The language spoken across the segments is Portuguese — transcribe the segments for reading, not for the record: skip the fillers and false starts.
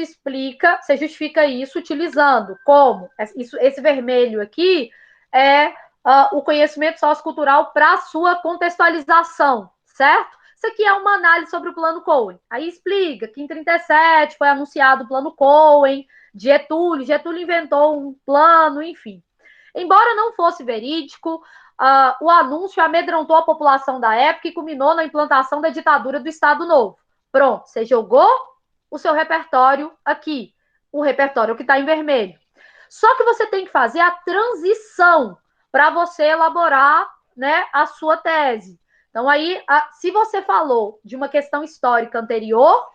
explica, você justifica isso utilizando como? Esse vermelho aqui é o conhecimento sociocultural para a sua contextualização, certo? Isso aqui é uma análise sobre o plano Cohen. Aí explica que em 1937 foi anunciado o plano Cohen de Getúlio. Getúlio inventou um plano, enfim. Embora não fosse verídico, o anúncio amedrontou a população da época e culminou na implantação da ditadura do Estado Novo. Pronto, você jogou o seu repertório aqui. O repertório que está em vermelho. Só que você tem que fazer a transição para você elaborar, né, a sua tese. Então, aí, se você falou de uma questão histórica anterior,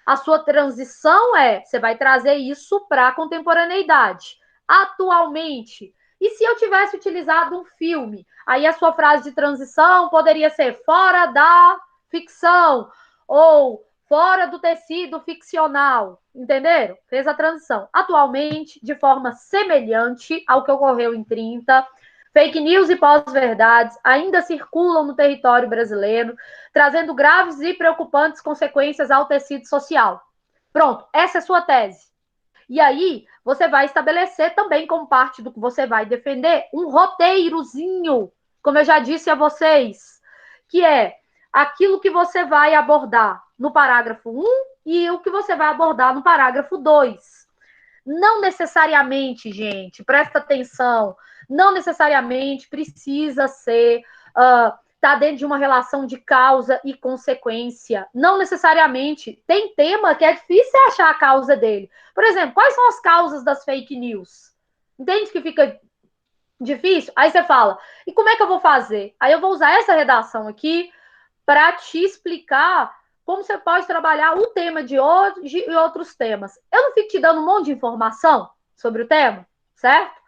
a sua transição você vai trazer isso para a contemporaneidade. Atualmente, e se eu tivesse utilizado um filme? Aí a sua frase de transição poderia ser fora da ficção, ou fora do tecido ficcional, entenderam? Fez a transição. Atualmente, de forma semelhante ao que ocorreu em 30, fake news e pós-verdades ainda circulam no território brasileiro, trazendo graves e preocupantes consequências ao tecido social. Pronto, essa é a sua tese. E aí, você vai estabelecer também, como parte do que você vai defender, um roteirozinho, como eu já disse a vocês, que é aquilo que você vai abordar no parágrafo 1 e o que você vai abordar no parágrafo 2. Não necessariamente, gente, presta atenção, não necessariamente precisa ser tá dentro de uma relação de causa e consequência. Não necessariamente. Tem tema que é difícil achar a causa dele. Por exemplo, quais são as causas das fake news? Entende que fica difícil? Aí você fala, e como é que eu vou fazer? Aí eu vou usar essa redação aqui para te explicar como você pode trabalhar o tema de hoje e outros temas. Eu não fico te dando um monte de informação sobre o tema, certo?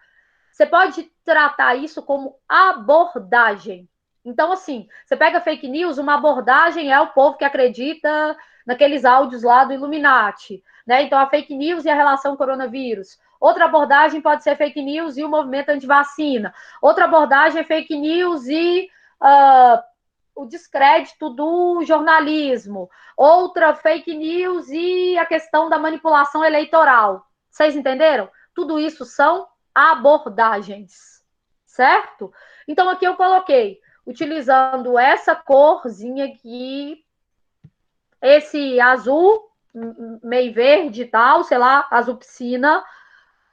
Você pode tratar isso como abordagem. Então, assim, você pega fake news, uma abordagem é o povo que acredita naqueles áudios lá do Illuminati, né? Então, a fake news e a relação coronavírus. Outra abordagem pode ser fake news e o movimento antivacina. Outra abordagem é fake news e o descrédito do jornalismo. Outra, fake news e a questão da manipulação eleitoral. Vocês entenderam? Tudo isso são abordagens, certo? Então, aqui eu coloquei, utilizando essa corzinha aqui, esse azul, meio verde e tal, sei lá, azul piscina,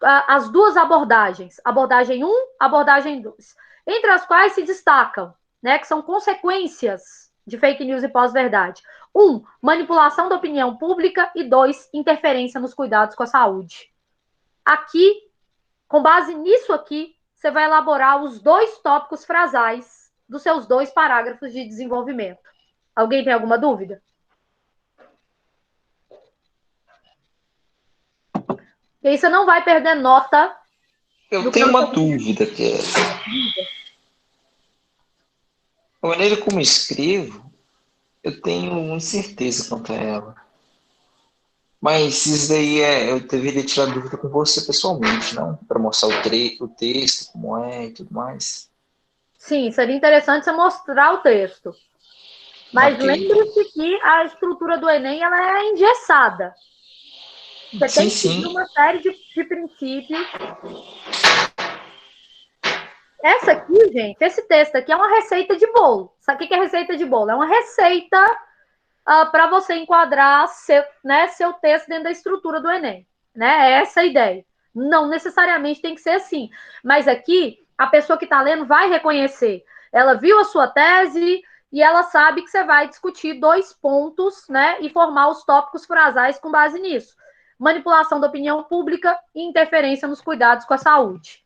as duas abordagens, abordagem 1, abordagem 2, entre as quais se destacam, né, que são consequências de fake news e pós-verdade. 1, manipulação da opinião pública e 2, interferência nos cuidados com a saúde. Aqui, com base nisso aqui, você vai elaborar os 2 tópicos frasais dos seus 2 parágrafos de desenvolvimento. Alguém tem alguma dúvida? E aí você não vai perder nota. Eu tenho uma dúvida, que é a maneira como escrevo, eu tenho incerteza quanto a ela. Mas isso daí eu deveria tirar dúvida com você pessoalmente, não? Para mostrar o texto, como é e tudo mais. Sim, seria interessante você mostrar o texto. Mas Okay. lembre-se que a estrutura do Enem ela é engessada. Você tem que seguir uma série de princípios. Essa aqui, gente, esse texto aqui é uma receita de bolo. Sabe o que é receita de bolo? É uma receita para você enquadrar seu texto dentro da estrutura do Enem. Né? É essa a ideia. Não necessariamente tem que ser assim. Mas aqui, a pessoa que está lendo vai reconhecer. Ela viu a sua tese e ela sabe que você vai discutir 2 pontos, né? E formar os tópicos frasais com base nisso. Manipulação da opinião pública e interferência nos cuidados com a saúde.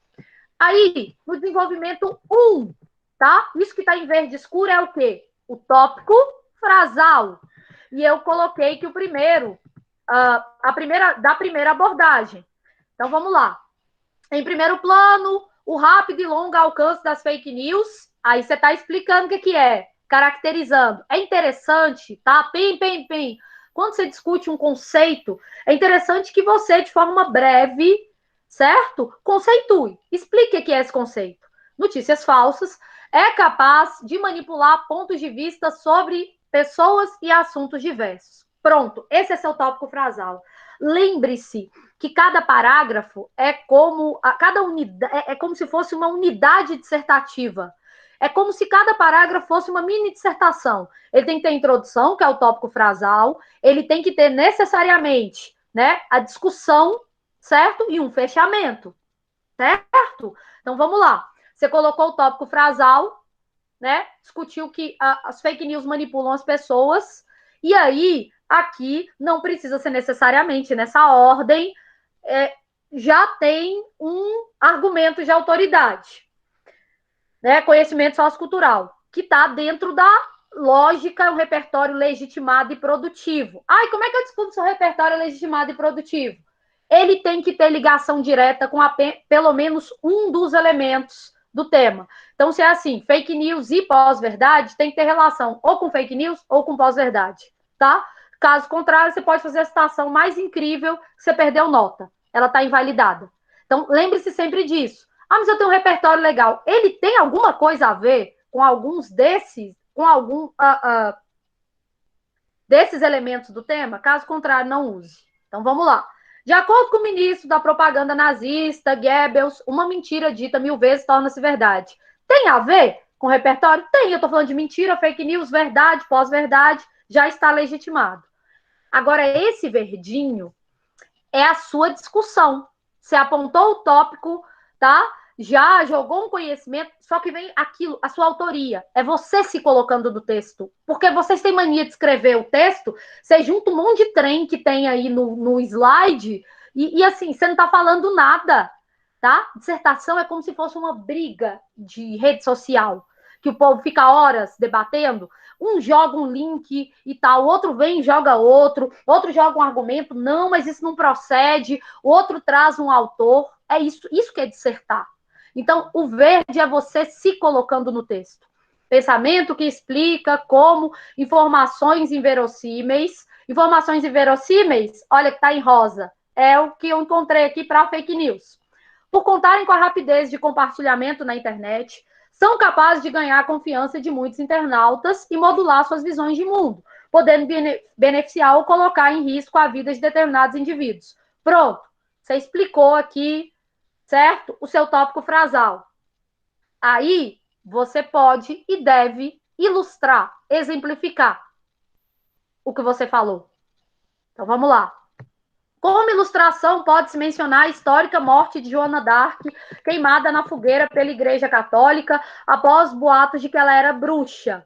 Aí, no desenvolvimento 1, tá? Isso que está em verde escuro é o quê? O tópico frasal. E eu coloquei que o primeiro, da primeira abordagem. Então, vamos lá. Em primeiro plano, o rápido e longo alcance das fake news. Aí você está explicando o que é, caracterizando. É interessante, tá? Pim. Quando você discute um conceito, é interessante que você, de forma breve, certo? Conceitue. Explique o que é esse conceito. Notícias falsas é capaz de manipular pontos de vista sobre pessoas e assuntos diversos. Pronto, esse é seu tópico frasal. Lembre-se que cada parágrafo é como cada unidade, é como se fosse uma unidade dissertativa. É como se cada parágrafo fosse uma mini dissertação. Ele tem que ter a introdução, que é o tópico frasal, ele tem que ter necessariamente, né, a discussão, certo? E um fechamento, certo? Então vamos lá. Você colocou o tópico frasal, né? Discutiu que as fake news manipulam as pessoas, e aí aqui não precisa ser necessariamente nessa ordem, já tem um argumento de autoridade, né? Conhecimento sociocultural, que está dentro da lógica, um repertório legitimado e produtivo. Ai, como é que eu descubro se o repertório é legitimado e produtivo? Ele tem que ter ligação direta com pelo menos um dos elementos do tema. Então, se é assim, fake news e pós-verdade, tem que ter relação ou com fake news ou com pós-verdade, tá? Caso contrário, você pode fazer a citação mais incrível que você perdeu nota. Ela está invalidada. Então, lembre-se sempre disso. Ah, mas eu tenho um repertório legal. Ele tem alguma coisa a ver com alguns desses, com algum desses elementos do tema? Caso contrário, não use. Então, vamos lá. De acordo com o ministro da propaganda nazista, Goebbels, uma mentira dita 1000 vezes torna-se verdade. Tem a ver com o repertório? Tem. Eu estou falando de mentira, fake news, verdade, pós-verdade, já está legitimado. Agora, esse verdinho é a sua discussão. Você apontou o tópico, tá? Já jogou um conhecimento, só que vem aquilo, a sua autoria. É você se colocando no texto. Porque vocês têm mania de escrever o texto, você junta um monte de trem que tem aí no slide, e assim, você não está falando nada, tá? Dissertação é como se fosse uma briga de rede social, que o povo fica horas debatendo. Um joga um link e tal, outro vem e joga outro joga um argumento, não, mas isso não procede, o outro traz um autor. É isso que é dissertar. Então, o verde é você se colocando no texto. Pensamento que explica como informações inverossímeis. Informações inverossímeis, olha que está em rosa, é o que eu encontrei aqui para fake news. Por contarem com a rapidez de compartilhamento na internet, são capazes de ganhar a confiança de muitos internautas e modular suas visões de mundo, podendo beneficiar ou colocar em risco a vida de determinados indivíduos. Pronto, você explicou aqui, certo? O seu tópico frasal. Aí, você pode e deve ilustrar, exemplificar o que você falou. Então, vamos lá. Como ilustração, pode-se mencionar a histórica morte de Joana d'Arc, queimada na fogueira pela Igreja Católica, após boatos de que ela era bruxa.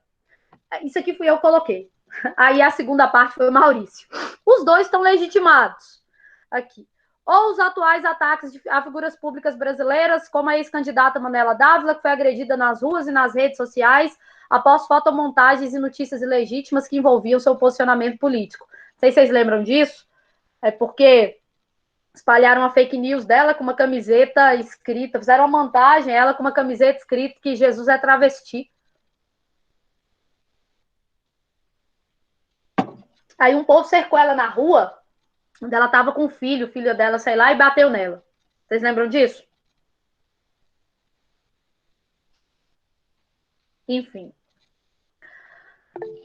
Isso aqui fui eu que coloquei. Aí a segunda parte foi o Maurício. Os dois estão legitimados. Aqui. Ou os atuais ataques a figuras públicas brasileiras, como a ex-candidata Manuela Dávila, que foi agredida nas ruas e nas redes sociais após fotomontagens e notícias ilegítimas que envolviam seu posicionamento político. Não sei se vocês lembram disso. É porque espalharam uma fake news dela com uma camiseta escrita, fizeram uma montagem, ela com uma camiseta escrita que Jesus é travesti. Aí um povo cercou ela na rua, onde ela estava com o filho dela, sei lá, e bateu nela. Vocês lembram disso? Enfim.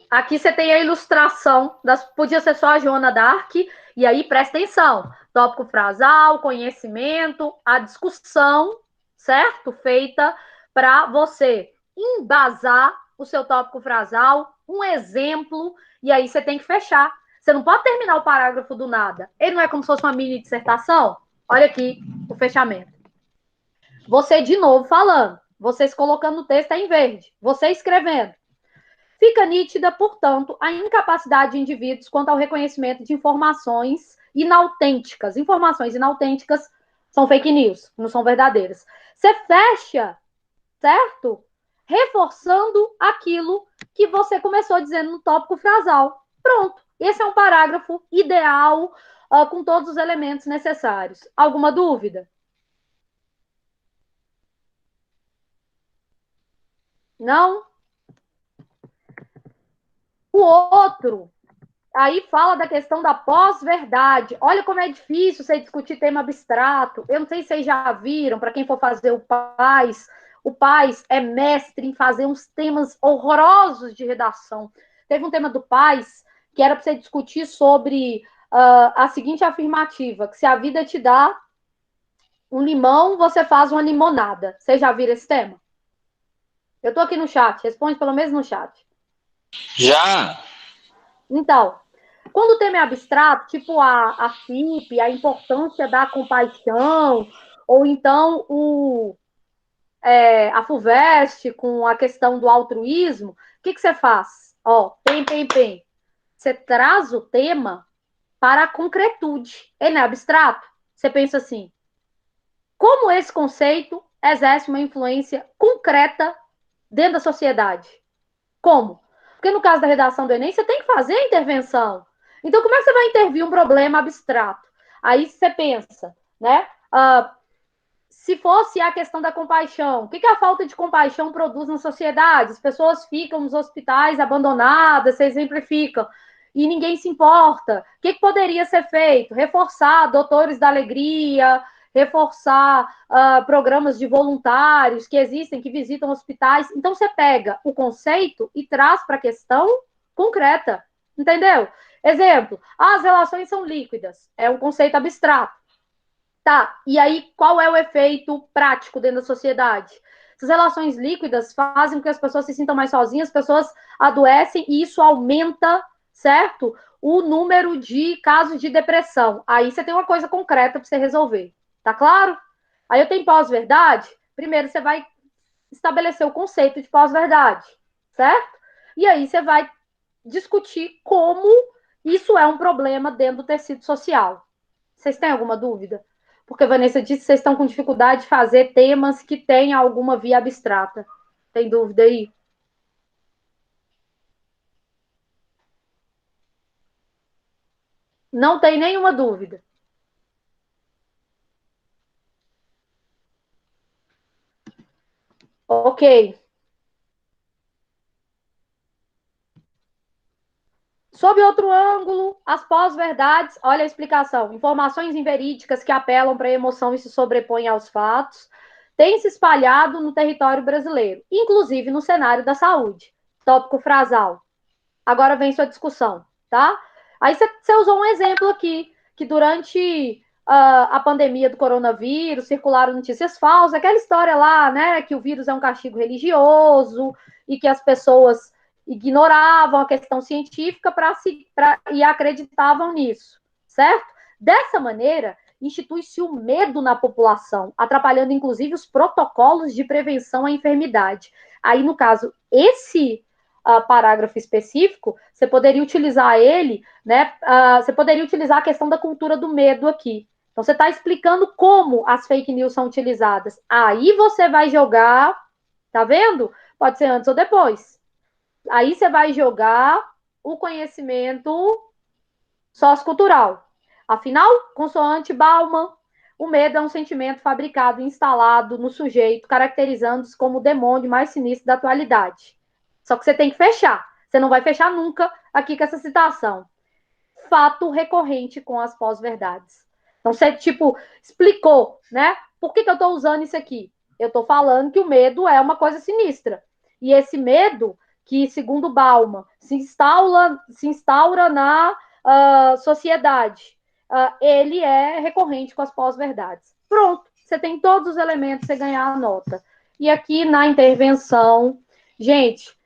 Aqui você tem a ilustração, podia ser só a Joana d'Arc, e aí presta atenção. Tópico frasal, conhecimento, a discussão, certo? Feita para você embasar o seu tópico frasal, um exemplo, e aí você tem que fechar. Você não pode terminar o parágrafo do nada. Ele não é como se fosse uma mini dissertação? Olha aqui o fechamento. Você de novo falando, vocês colocando o texto em verde, você escrevendo. Fica nítida, portanto, a incapacidade de indivíduos quanto ao reconhecimento de informações inautênticas. Informações inautênticas são fake news, não são verdadeiras. Você fecha, certo? Reforçando aquilo que você começou dizendo no tópico frasal. Pronto. Esse é um parágrafo ideal, com todos os elementos necessários. Alguma dúvida? Não? O outro, aí fala da questão da pós-verdade. Olha como é difícil você discutir tema abstrato. Eu não sei se vocês já viram, para quem for fazer o PAS é mestre em fazer uns temas horrorosos de redação. Teve um tema do PAS que era para você discutir sobre a seguinte afirmativa, que se a vida te dá um limão, você faz uma limonada. Você já viram esse tema? Eu tô aqui no chat, responde pelo menos no chat. Já! Então, quando o tema é abstrato, tipo a FIP, a importância da compaixão, ou então a FUVEST com a questão do altruísmo, o que você faz? Ó, pem. Você traz o tema para a concretude. Ele não é abstrato? Você pensa assim, como esse conceito exerce uma influência concreta dentro da sociedade? Como? Porque no caso da redação do Enem, você tem que fazer a intervenção. Então, como é que você vai intervir um problema abstrato? Aí você pensa, né? Se fosse a questão da compaixão, o que a falta de compaixão produz na sociedade? As pessoas ficam nos hospitais abandonadas, você exemplifica, e ninguém se importa. O que poderia ser feito? Reforçar doutores da alegria, reforçar programas de voluntários que existem, que visitam hospitais. Então, você pega o conceito e traz para a questão concreta, entendeu? Exemplo, as relações são líquidas, é um conceito abstrato. Tá, e aí qual é o efeito prático dentro da sociedade? Essas relações líquidas fazem com que as pessoas se sintam mais sozinhas, as pessoas adoecem e isso aumenta, certo? O número de casos de depressão. Aí você tem uma coisa concreta para você resolver, tá claro? Aí eu tenho pós-verdade. Primeiro você vai estabelecer o conceito de pós-verdade, certo? E aí você vai discutir como isso é um problema dentro do tecido social. Vocês têm alguma dúvida? Porque a Vanessa disse que vocês estão com dificuldade de fazer temas que tenham alguma via abstrata. Tem dúvida aí? Não tem nenhuma dúvida. Ok. Sob outro ângulo, as pós-verdades, olha a explicação. Informações inverídicas que apelam para a emoção e se sobrepõem aos fatos, têm se espalhado no território brasileiro, inclusive no cenário da saúde. Tópico frasal. Agora vem sua discussão, tá? Aí você usou um exemplo aqui, que durante a pandemia do coronavírus circularam notícias falsas, aquela história lá, né, que o vírus é um castigo religioso e que as pessoas ignoravam a questão científica e acreditavam nisso, certo? Dessa maneira, institui-se o medo na população, atrapalhando inclusive os protocolos de prevenção à enfermidade. Aí, no caso, esse parágrafo específico, você poderia utilizar ele, né? Você poderia utilizar a questão da cultura do medo aqui. Então, você está explicando como as fake news são utilizadas. Aí você vai jogar, tá vendo? Pode ser antes ou depois. Aí você vai jogar o conhecimento sociocultural. Afinal, consoante Bauman, o medo é um sentimento fabricado e instalado no sujeito, caracterizando-se como o demônio mais sinistro da atualidade. Só que você tem que fechar. Você não vai fechar nunca aqui com essa citação. Fato recorrente com as pós-verdades. Então, você, tipo, explicou, né? Por que eu estou usando isso aqui? Eu estou falando que o medo é uma coisa sinistra. E esse medo, que, segundo Bauman, se instaura na sociedade, ele é recorrente com as pós-verdades. Pronto, você tem todos os elementos para você ganhar a nota. E aqui na intervenção, gente,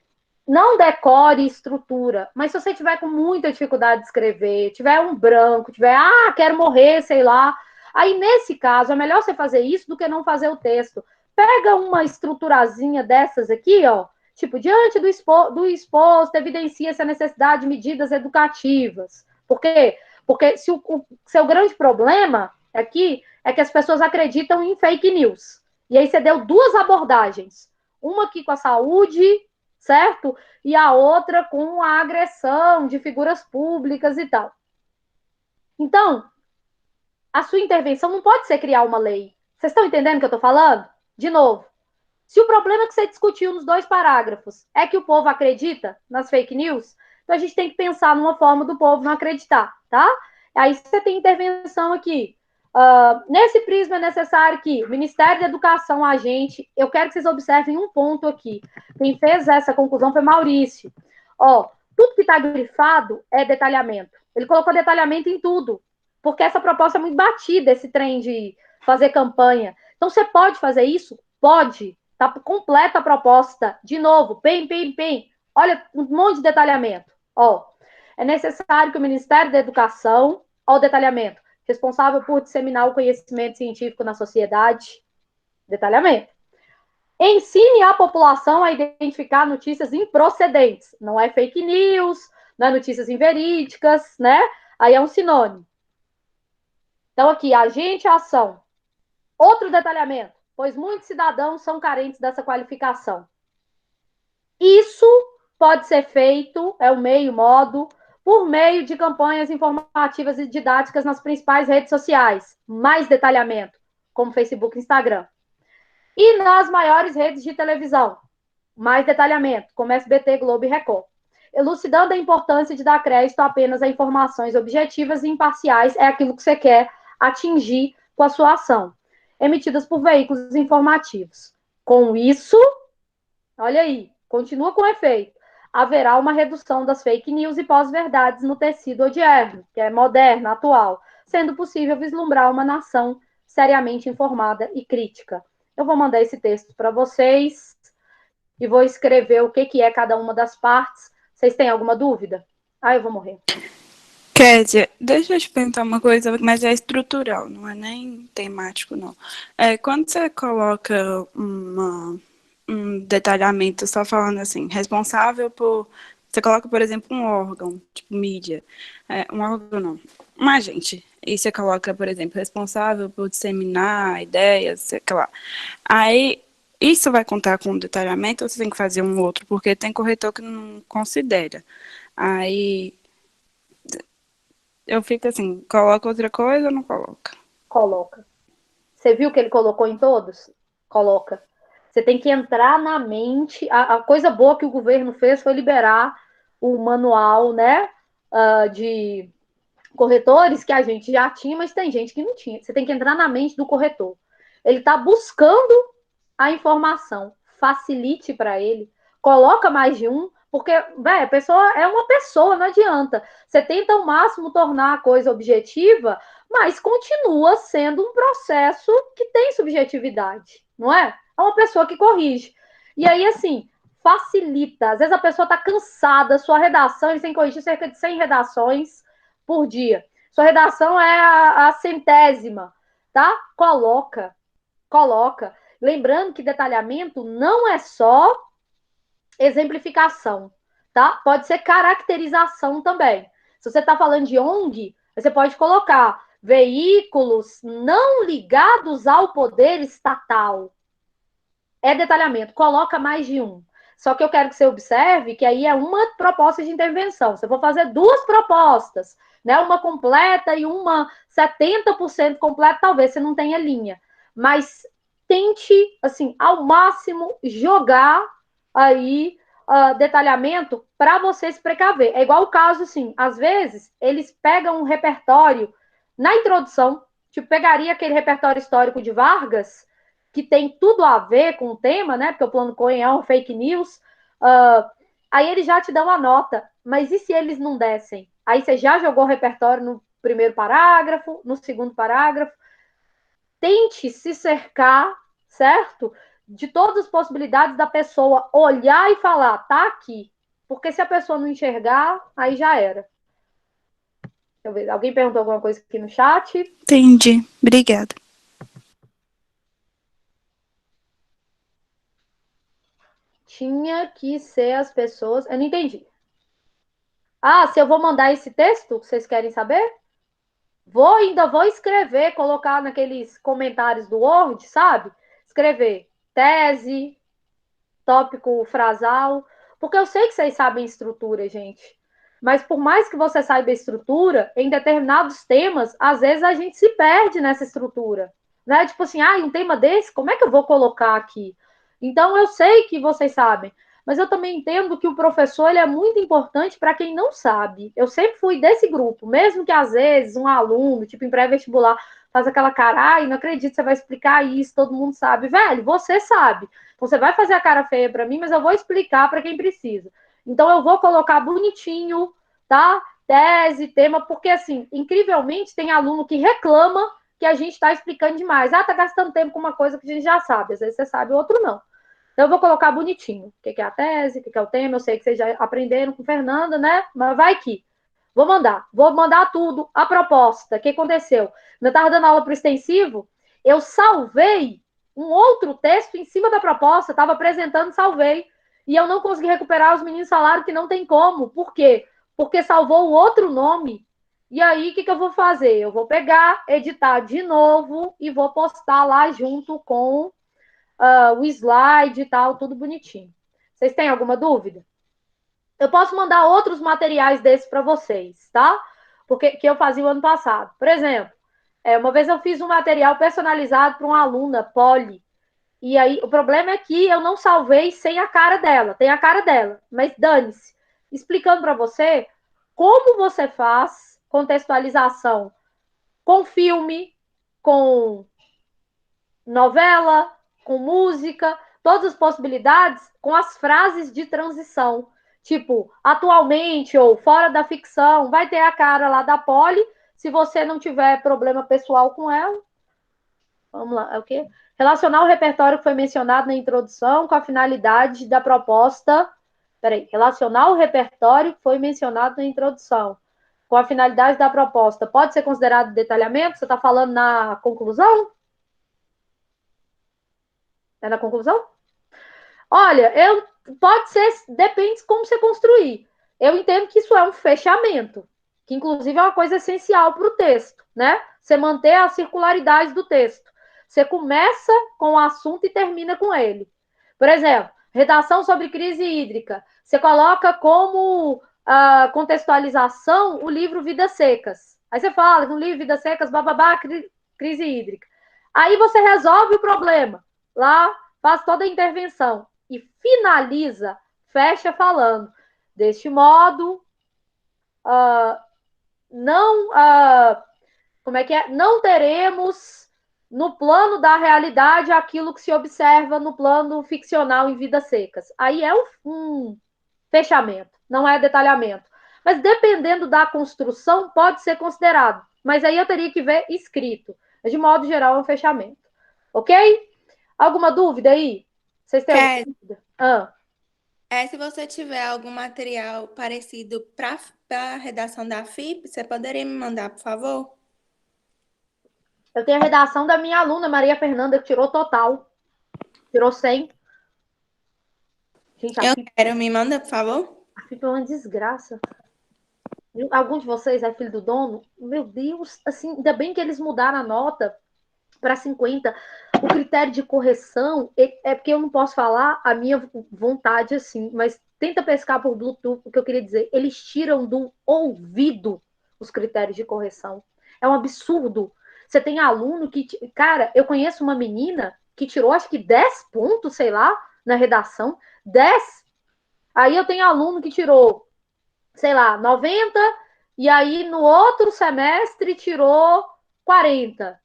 não decore estrutura, mas se você tiver com muita dificuldade de escrever, tiver um branco, tiver, quero morrer, sei lá, aí nesse caso é melhor você fazer isso do que não fazer o texto. Pega uma estruturazinha dessas aqui, ó, tipo, diante do exposto, evidencia-se a necessidade de medidas educativas. Por quê? Porque se o seu grande problema aqui é que as pessoas acreditam em fake news. E aí você deu duas abordagens. Uma aqui com a saúde, certo? E a outra com a agressão de figuras públicas e tal. Então, a sua intervenção não pode ser criar uma lei. Vocês estão entendendo o que eu estou falando? De novo, se o problema que você discutiu nos 2 parágrafos é que o povo acredita nas fake news, então a gente tem que pensar numa forma do povo não acreditar, tá? Aí você tem intervenção aqui. Nesse prisma é necessário que o Ministério da Educação, a gente, eu quero que vocês observem um ponto aqui. Quem fez essa conclusão foi Maurício. Tudo que está grifado é detalhamento. Ele colocou detalhamento em tudo, porque essa proposta é muito batida, esse trem de fazer campanha. Então, você pode fazer isso? Pode. Está completa a proposta. De novo, PEM. Olha, um monte de detalhamento. Ó, é necessário que o Ministério da Educação, ó, o detalhamento, responsável por disseminar o conhecimento científico na sociedade, detalhamento. Ensine a população a identificar notícias improcedentes. Não é fake news, não é notícias inverídicas, né? Aí é um sinônimo. Então, aqui, agente e ação. Outro detalhamento, pois muitos cidadãos são carentes dessa qualificação. Isso pode ser feito, é o modo, por meio de campanhas informativas e didáticas nas principais redes sociais. Mais detalhamento, como Facebook e Instagram. E nas maiores redes de televisão, mais detalhamento, como SBT, Globo e Record. Elucidando a importância de dar crédito apenas a informações objetivas e imparciais, é aquilo que você quer atingir com a sua ação, emitidas por veículos informativos. Com isso, olha aí, continua com efeito, haverá uma redução das fake news e pós-verdades no tecido odierno, que é moderno, atual, sendo possível vislumbrar uma nação seriamente informada e crítica. Eu vou mandar esse texto para vocês e vou escrever o que é cada uma das partes. Vocês têm alguma dúvida? Eu vou morrer. Kézia, deixa eu te perguntar uma coisa, mas é estrutural, não é nem temático, não. Quando você coloca um detalhamento só falando assim, responsável por... Você coloca, por exemplo, um órgão, tipo mídia. Um órgão não, um agente. E você coloca, por exemplo, responsável por disseminar ideias, sei lá. Aí, isso vai contar com detalhamento ou você tem que fazer um outro? Porque tem corretor que não considera. Aí, eu fico assim, coloca outra coisa ou não coloca? Coloca. Você viu que ele colocou em todos? Coloca. Você tem que entrar na mente. A coisa boa que o governo fez foi liberar o manual, né, de corretores que a gente já tinha, mas tem gente que não tinha. Você tem que entrar na mente do corretor. Ele está buscando a informação. Facilite para ele. Coloca mais de um, porque, a pessoa é uma pessoa, não adianta. Você tenta ao máximo tornar a coisa objetiva, mas continua sendo um processo que tem subjetividade, não é? É uma pessoa que corrige. E aí, assim, facilita. Às vezes a pessoa está cansada, sua redação, eles têm que corrigir cerca de 100 redações por dia. Sua redação é a centésima, tá? Coloca. Lembrando que detalhamento não é só exemplificação, tá? Pode ser caracterização também. Se você está falando de ONG, você pode colocar veículos não ligados ao poder estatal. É detalhamento, coloca mais de um. Só que eu quero que você observe que aí é uma proposta de intervenção. Se eu vou fazer duas propostas, né, uma completa e uma 70% completa, talvez você não tenha linha. Mas tente, assim, ao máximo, jogar aí detalhamento para você se precaver. É igual o caso, assim, às vezes, eles pegam um repertório na introdução, tipo, pegaria aquele repertório histórico de Vargas, que tem tudo a ver com o tema, né? Porque o plano Cohen é um fake news. Aí eles já te dão a nota. Mas e se eles não dessem? Aí você já jogou o repertório no primeiro parágrafo, no segundo parágrafo. Tente se cercar, certo? De todas as possibilidades da pessoa olhar e falar, tá aqui. Porque se a pessoa não enxergar, aí já era. Deixa eu ver. Alguém perguntou alguma coisa aqui no chat? Entendi. Obrigada. Tinha que ser as pessoas... Eu não entendi. Se eu vou mandar esse texto, vocês querem saber? Ainda vou escrever, colocar naqueles comentários do Word, sabe? Escrever tese, tópico frasal, porque eu sei que vocês sabem estrutura, gente. Mas por mais que você saiba a estrutura, em determinados temas, às vezes a gente se perde nessa estrutura. Né? Tipo assim, um tema desse, como é que eu vou colocar aqui? Então, eu sei que vocês sabem, mas eu também entendo que o professor ele é muito importante para quem não sabe. Eu sempre fui desse grupo, mesmo que às vezes um aluno, tipo em pré-vestibular, faz aquela cara, não acredito que você vai explicar isso, todo mundo sabe. Velho, você sabe. Então, você vai fazer a cara feia para mim, mas eu vou explicar para quem precisa. Então, eu vou colocar bonitinho, tá? Tese, tema, porque, assim, incrivelmente, tem aluno que reclama que a gente está explicando demais. Ah, tá gastando tempo com uma coisa que a gente já sabe. Às vezes você sabe, o outro não. Então, eu vou colocar bonitinho. O que é a tese, o que é o tema. Eu sei que vocês já aprenderam com o Fernando, né? Mas vai que. Vou mandar tudo. A proposta, o que aconteceu? Eu estava dando aula para o extensivo, eu salvei um outro texto em cima da proposta, estava apresentando, salvei. E eu não consegui recuperar, os meninos falaram que não tem como. Por quê? Porque salvou o outro nome. E aí, o que eu vou fazer? Eu vou pegar, editar de novo e vou postar lá junto com o slide e tal, tudo bonitinho. Vocês têm alguma dúvida? Eu posso mandar outros materiais desses para vocês, tá? Porque que eu fazia o ano passado. Por exemplo, uma vez eu fiz um material personalizado para uma aluna, Polly, e aí o problema é que eu não salvei sem a cara dela. Tem a cara dela, mas dane-se. Explicando para você como você faz contextualização com filme, com novela, com música, todas as possibilidades com as frases de transição. Tipo, atualmente ou fora da ficção, vai ter a cara lá da Polly, se você não tiver problema pessoal com ela. Vamos lá, é o quê? Relacionar o repertório que foi mencionado na introdução com a finalidade da proposta. Peraí, relacionar o repertório que foi mencionado na introdução com a finalidade da proposta. Pode ser considerado detalhamento? Você está falando na conclusão? É na conclusão? Olha, pode ser, depende de como você construir. Eu entendo que isso é um fechamento, que inclusive é uma coisa essencial para o texto, né? Você manter a circularidade do texto. Você começa com o assunto e termina com ele. Por exemplo, redação sobre crise hídrica. Você coloca como contextualização o livro Vidas Secas. Aí você fala, no livro Vidas Secas, bababá, crise hídrica. Aí você resolve o problema. Lá faz toda a intervenção e finaliza, fecha falando. Deste modo, não, como é que é? Não teremos no plano da realidade aquilo que se observa no plano ficcional em Vidas Secas. Aí é um fechamento, não é detalhamento. Mas dependendo da construção, pode ser considerado. Mas aí eu teria que ver escrito. Mas, de modo geral, é um fechamento. Ok? Alguma dúvida aí? Vocês têm alguma dúvida? Se você tiver algum material parecido para a redação da FIP, você poderia me mandar, por favor? Eu tenho a redação da minha aluna, Maria Fernanda, que tirou total. Tirou 100. Gente, me manda, por favor. A FIP é uma desgraça. Algum de vocês é filho do dono? Meu Deus, assim, ainda bem que eles mudaram a nota para 50. O critério de correção é porque eu não posso falar a minha vontade assim, mas tenta pescar por Bluetooth, o que eu queria dizer. Eles tiram do ouvido os critérios de correção. É um absurdo. Você tem aluno que... Cara, eu conheço uma menina que tirou acho que 10 pontos, sei lá, na redação. 10. Aí eu tenho aluno que tirou, sei lá, 90, e aí no outro semestre tirou 40.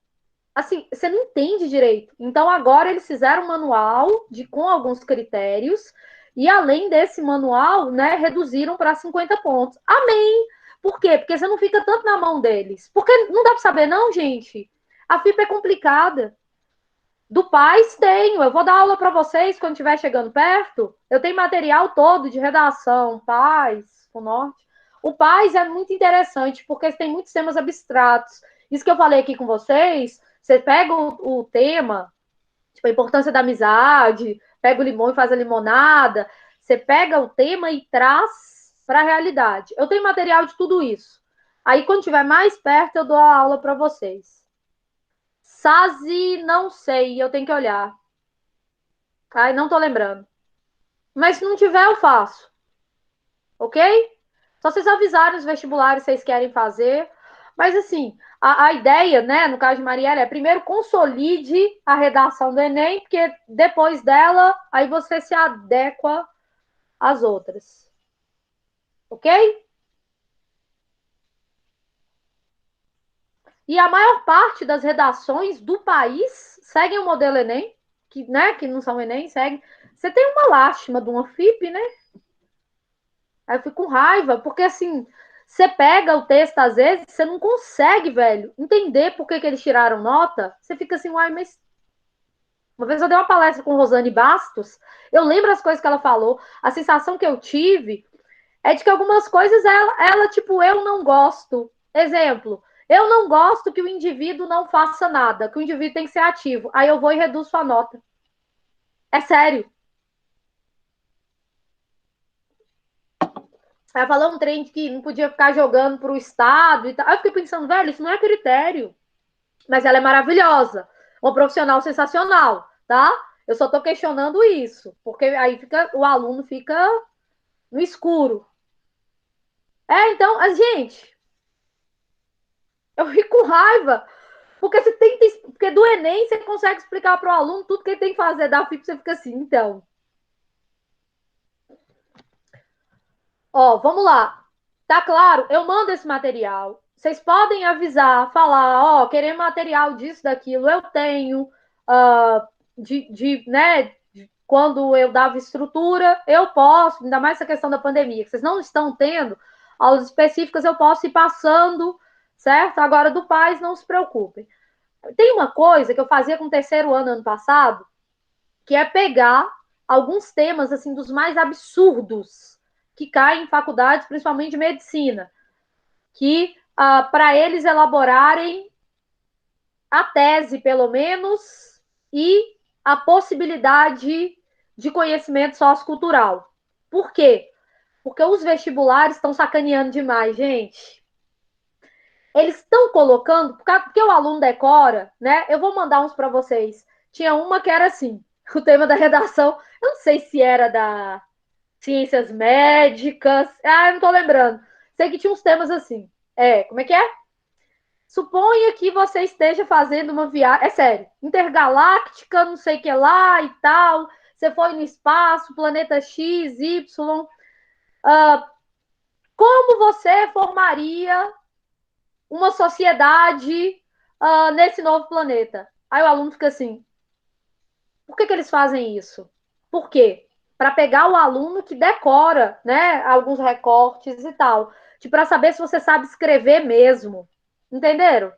Assim, você não entende direito. Então, agora eles fizeram um manual com alguns critérios, e além desse manual, né, reduziram para 50 pontos. Amém! Por quê? Porque você não fica tanto na mão deles. Porque não dá para saber, não, gente. A FIP é complicada. Do PAS tenho. Eu vou dar aula para vocês quando estiver chegando perto. Eu tenho material todo de redação, PAS, o Norte. O PAS é muito interessante, porque tem muitos temas abstratos. Isso que eu falei aqui com vocês, você pega o tema, tipo, a importância da amizade, pega o limão e faz a limonada, você pega o tema e traz para a realidade. Eu tenho material de tudo isso. Aí, quando estiver mais perto, eu dou a aula para vocês. Sazi, não sei, eu tenho que olhar. Ai, não tô lembrando. Mas se não tiver, eu faço. Ok? Só vocês avisarem os vestibulares que vocês querem fazer. Mas, assim, a ideia, né, no caso de Mariela, é primeiro consolide a redação do Enem, porque depois dela, aí você se adequa às outras. Ok? E a maior parte das redações do país seguem o modelo Enem, que, né, que não são Enem, seguem. Você tem uma lástima de uma FIP, né? Aí eu fico com raiva, porque assim, você pega o texto, às vezes, você não consegue, velho, entender por que eles tiraram nota. Você fica assim, uai, mas... Uma vez eu dei uma palestra com Rosane Bastos, eu lembro as coisas que ela falou, a sensação que eu tive é de que algumas coisas tipo, eu não gosto. Exemplo, eu não gosto que o indivíduo não faça nada, que o indivíduo tem que ser ativo. Aí eu vou e reduzo sua nota. É sério. Ela falou um trem de que não podia ficar jogando pro Estado e tal. Aí eu fiquei pensando, velho, isso não é critério. Mas ela é maravilhosa. Uma profissional sensacional, tá? Eu só tô questionando isso. Porque aí o aluno fica no escuro. Então, gente, eu fico com raiva. Porque você tenta. Porque do Enem você consegue explicar para o aluno tudo que ele tem que fazer. Da FIP você fica assim, então. Ó, vamos lá. Tá claro? Eu mando esse material. Vocês podem avisar, falar, ó, querer material disso, daquilo. Eu tenho. Né? Quando eu dava estrutura, eu posso, ainda mais essa questão da pandemia, que vocês não estão tendo, aulas específicas eu posso ir passando, certo? Agora, do PAS, não se preocupem. Tem uma coisa que eu fazia com o terceiro ano passado, que é pegar alguns temas assim dos mais absurdos que caem em faculdades, principalmente de medicina, que para eles elaborarem a tese, pelo menos, e a possibilidade de conhecimento sociocultural. Por quê? Porque os vestibulares estão sacaneando demais, gente. Eles estão colocando, porque o aluno decora, né? Eu vou mandar uns para vocês. Tinha uma que era assim, o tema da redação, eu não sei se era da ciências médicas, eu não tô lembrando. Sei que tinha uns temas assim. Como é que é? Suponha que você esteja fazendo uma viagem, é sério, intergaláctica, não sei o que lá e tal. Você foi no espaço, planeta X, Y. Como você formaria uma sociedade nesse novo planeta? Aí o aluno fica assim, por que eles fazem isso? Por quê? Para pegar o aluno que decora, né, alguns recortes e tal, para saber se você sabe escrever mesmo. Entenderam?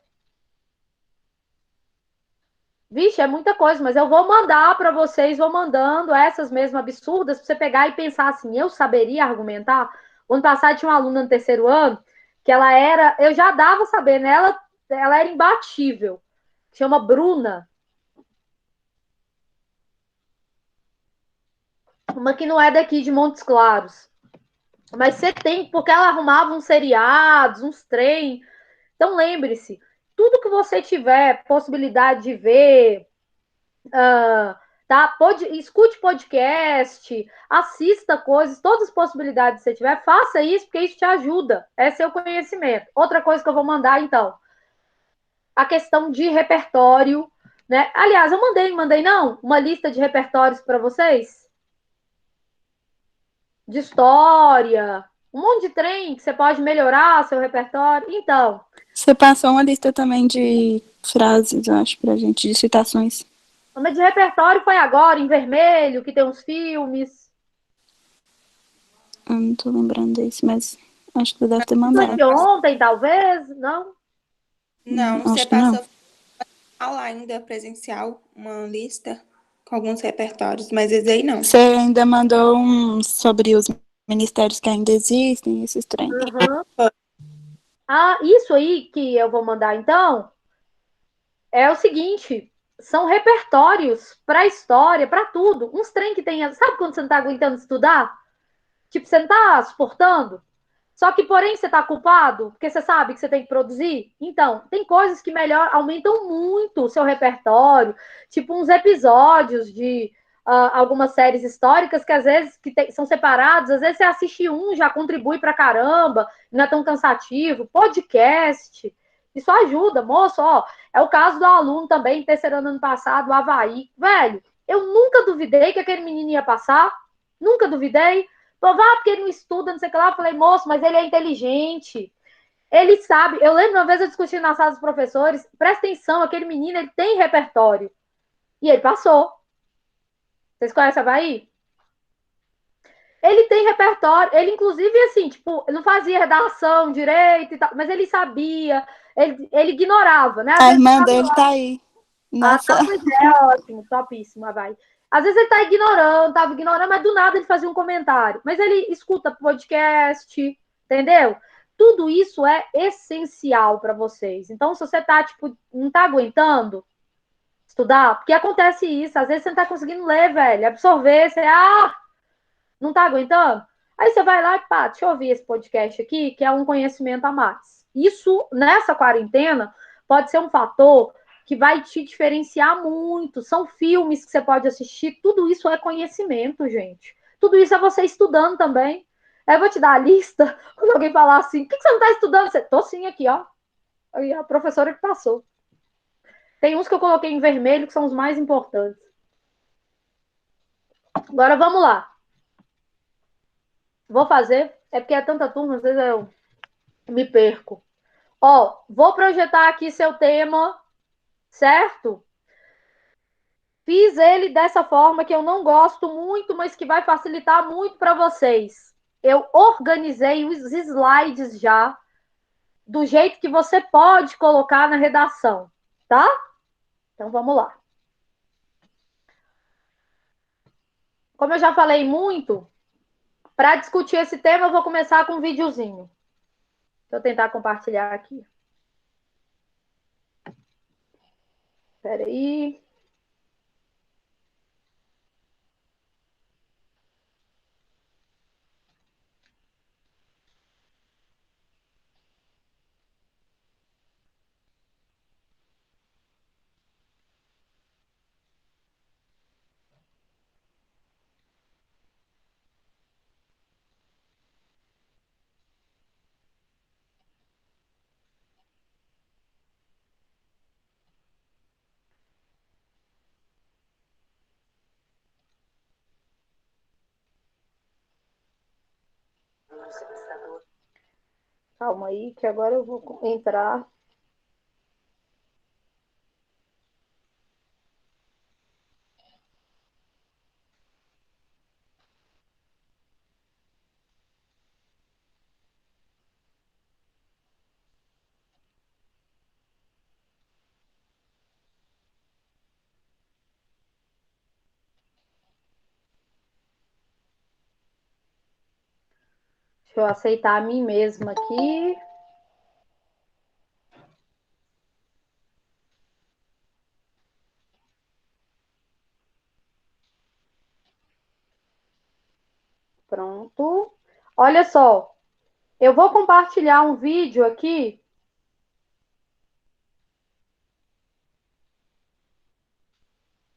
Vixe, é muita coisa, mas eu vou mandar para vocês, vou mandando essas mesmo absurdas para você pegar e pensar assim, eu saberia argumentar? O ano passado tinha uma aluna no terceiro ano que ela era, eu já dava saber, né? Ela era imbatível. Chama Bruna. Uma que não é daqui de Montes Claros. Mas você tem, porque ela arrumava uns seriados, uns trem. Então lembre-se, tudo que você tiver possibilidade de ver, tá? Escute podcast, assista coisas, todas as possibilidades que você tiver, faça isso, porque isso te ajuda. É seu conhecimento. Outra coisa que eu vou mandar, então, a questão de repertório, né? Aliás, eu mandei não? Uma lista de repertórios para vocês? De história, um monte de trem que você pode melhorar seu repertório. Então. Você passou uma lista também de frases, eu acho, pra gente, de citações. Mas de repertório foi agora, em vermelho, que tem uns filmes. Eu não tô lembrando desse, mas acho que você deve ter mandado. De ontem, talvez, não? Não, você acho que não. passou aula ainda presencial, uma lista com alguns repertórios, mas esse aí não. Você ainda mandou um sobre os ministérios que ainda existem, esses trem. Uhum. Isso aí que eu vou mandar, então, é o seguinte, são repertórios para história, para tudo. Uns trem que tem, sabe quando você não tá aguentando estudar? Tipo, você não tá suportando? Só que, porém, você tá culpado, porque você sabe que você tem que produzir? Então, tem coisas que aumentam muito o seu repertório, tipo uns episódios de algumas séries históricas que às vezes são separados, às vezes você assiste um, já contribui pra caramba, não é tão cansativo, podcast, isso ajuda, moço, ó, é o caso do aluno também, terceiro ano passado, o Havaí, velho, eu nunca duvidei que aquele menino ia passar, nunca duvidei, porque ele não estuda, não sei o que lá. Eu falei, moço, mas ele é inteligente. Ele sabe. Eu lembro uma vez eu discuti na sala dos professores. Presta atenção, aquele menino, ele tem repertório. E ele passou. Vocês conhecem a Havaí? Ele tem repertório, ele inclusive, assim, tipo, não fazia redação direito e tal, mas ele sabia, ele ignorava, né? Às A vezes irmã tava dele lá, tá aí. ah, Nessa. tá, pois é, ótimo, topíssima, vai. Às vezes ele tá ignorando, tava ignorando, mas do nada ele fazia um comentário. Mas ele escuta podcast, entendeu? Tudo isso é essencial para vocês. Então, se você tá, tipo, não tá aguentando estudar, porque acontece isso, às vezes você não tá conseguindo ler, velho, absorver, você, não tá aguentando? Aí você vai lá e pá, deixa eu ouvir esse podcast aqui, que é um conhecimento a mais. Isso, nessa quarentena, pode ser um fator que vai te diferenciar muito. São filmes que você pode assistir, tudo isso é conhecimento, gente. Tudo isso é você estudando também. Aí eu vou te dar a lista, quando alguém falar assim, o que você não está estudando? Você, tô sim aqui, ó. Aí a professora que passou. Tem uns que eu coloquei em vermelho, que são os mais importantes. Agora vamos lá. Vou fazer, é porque é tanta turma, às vezes eu me perco. Ó, vou projetar aqui seu tema, certo? Fiz ele dessa forma que eu não gosto muito, mas que vai facilitar muito para vocês. Eu organizei os slides já do jeito que você pode colocar na redação, tá? Então vamos lá. Como eu já falei muito, para discutir esse tema, eu vou começar com um videozinho. Deixa eu tentar compartilhar aqui. Espera aí. Calma aí, que agora eu vou entrar. Deixa eu aceitar a mim mesma aqui. Pronto. Olha só, eu vou compartilhar um vídeo aqui.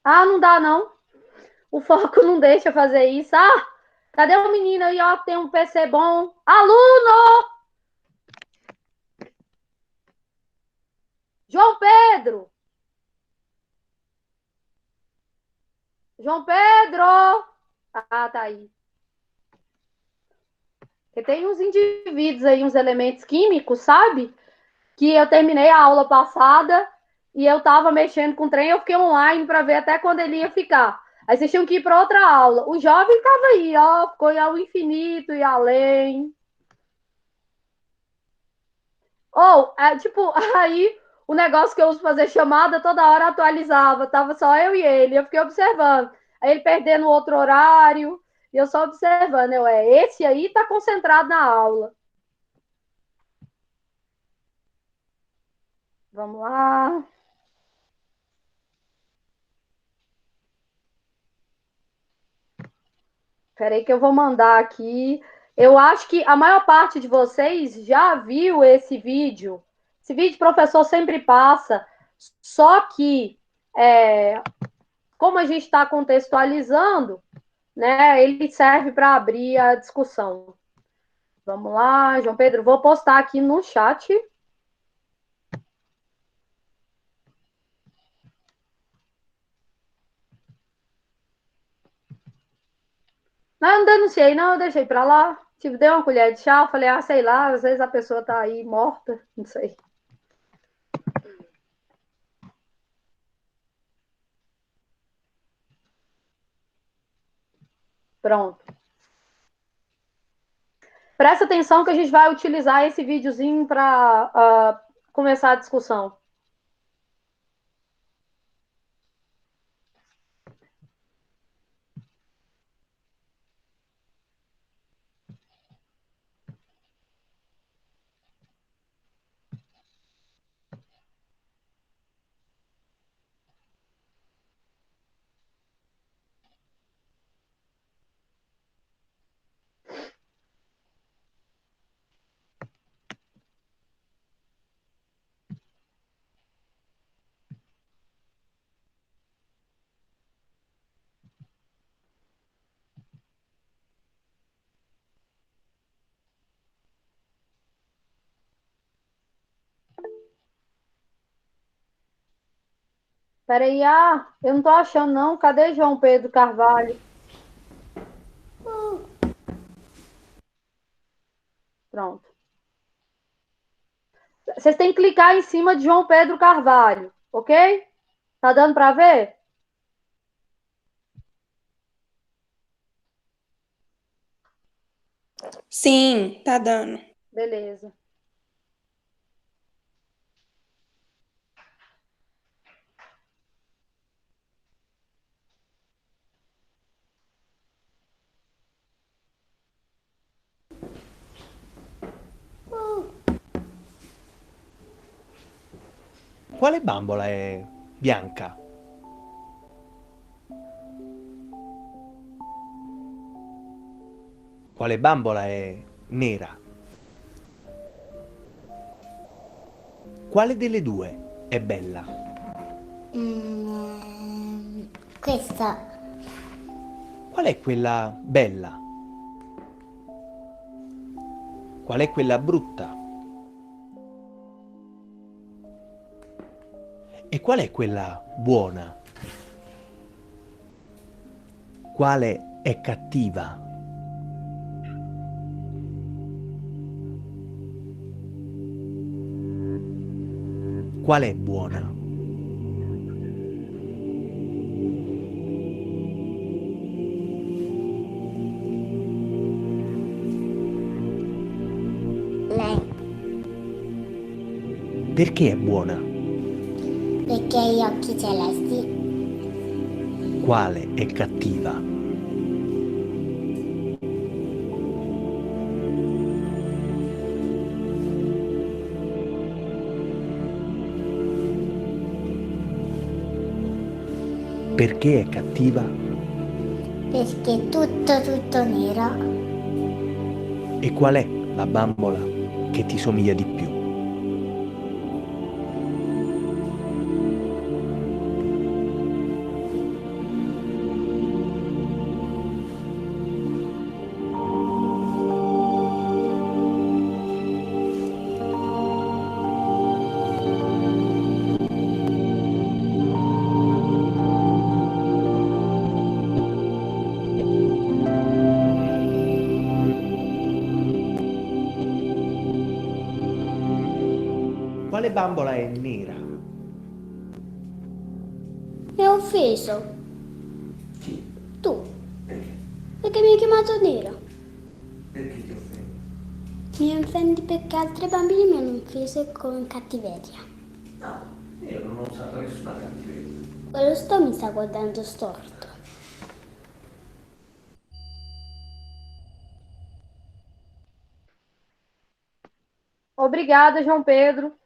Ah, não dá não. O foco não deixa fazer isso. Ah, cadê o menino aí, ó, que tem um PC bom? Aluno! João Pedro! João Pedro! Ah, tá aí. Porque tem uns indivíduos aí, uns elementos químicos, sabe? Que eu terminei a aula passada e eu tava mexendo com o trem, eu fiquei online para ver até quando ele ia ficar. Aí vocês tinham que ir para outra aula. O jovem tava aí, ó, ficou ao infinito e além. Ou, tipo, aí o negócio que eu uso fazer chamada toda hora atualizava, tava só eu e ele, eu fiquei observando. Aí ele perdendo outro horário, e eu só observando. Esse aí tá concentrado na aula. Vamos lá. Peraí que eu vou mandar aqui. Eu acho que a maior parte de vocês já viu esse vídeo. Esse vídeo o professor sempre passa, só que como a gente está contextualizando, né, ele serve para abrir a discussão. Vamos lá, João Pedro, vou postar aqui no chat. Não, eu não denunciei, não, eu deixei para lá. Tipo, dei uma colher de chá, falei, sei lá, às vezes a pessoa tá aí morta, não sei. Pronto. Presta atenção que a gente vai utilizar esse videozinho para começar a discussão. Peraí, eu não tô achando, não. Cadê João Pedro Carvalho? Pronto. Vocês têm que clicar em cima de João Pedro Carvalho, ok? Tá dando para ver? Sim, tá dando. Beleza. Quale bambola è bianca? Quale bambola è nera? Quale delle due è bella? Questa. Qual è quella bella? Qual è quella brutta? E qual è quella buona? Quale è cattiva? Qual è buona? Lei. Perché è buona? Perché ha gli occhi celesti. Quale è cattiva? Perché è cattiva? Perché è tutto nero. E qual è la bambola che ti somiglia di più? Quale bambola è nera? Mi ha offeso. Tu. Perché mi hai chiamato nero? Perché ti offendi? Mi offendi perché altri bambini mi hanno offeso con cattiveria. No, io non ho usato nessuna cattiveria. Quello mi sta guardando storto. Obrigada, João Pedro.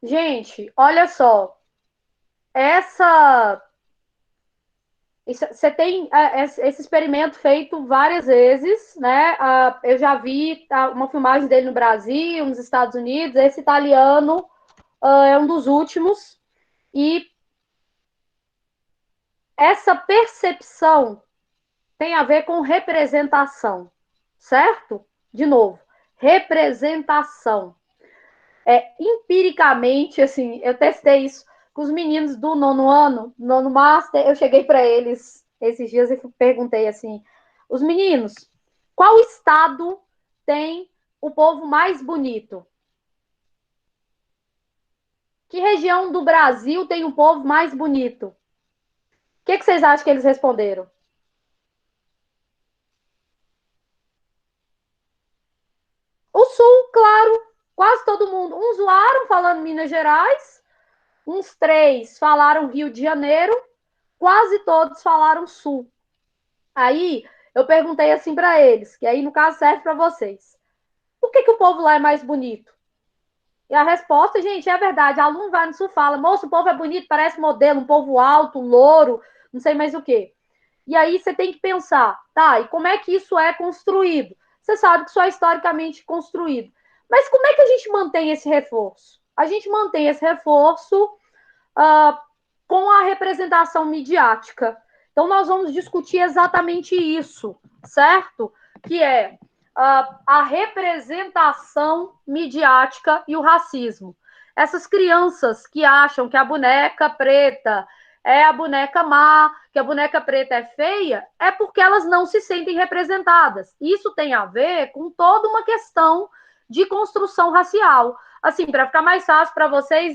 Gente, olha só. Você tem esse experimento feito várias vezes, né? Eu já vi uma filmagem dele no Brasil, nos Estados Unidos. Esse italiano é um dos últimos. E essa percepção tem a ver com representação, certo? De novo, representação. Empiricamente, assim, eu testei isso com os meninos do nono ano, nono master. Eu cheguei para eles esses dias e perguntei assim: os meninos, qual estado tem o povo mais bonito? Que região do Brasil tem o povo mais bonito? O que vocês acham que eles responderam? O Sul, claro, quase todo mundo. Uns zoaram falando Minas Gerais, uns 3 falaram Rio de Janeiro, quase todos falaram Sul. Aí eu perguntei assim para eles, que aí no caso serve para vocês. Por que o povo lá é mais bonito? E a resposta, gente, é verdade. Aluno vai no Sul e fala, moço, o povo é bonito, parece modelo, um povo alto, louro, não sei mais o quê. E aí você tem que pensar, tá, e como é que isso é construído? Você sabe que isso é historicamente construído. Mas como é que a gente mantém esse reforço? A gente mantém esse reforço com a representação midiática. Então, nós vamos discutir exatamente isso, certo? Que é a representação midiática e o racismo. Essas crianças que acham que a boneca preta é a boneca má, que a boneca preta é feia, é porque elas não se sentem representadas. Isso tem a ver com toda uma questão de construção racial. Assim, para ficar mais fácil para vocês,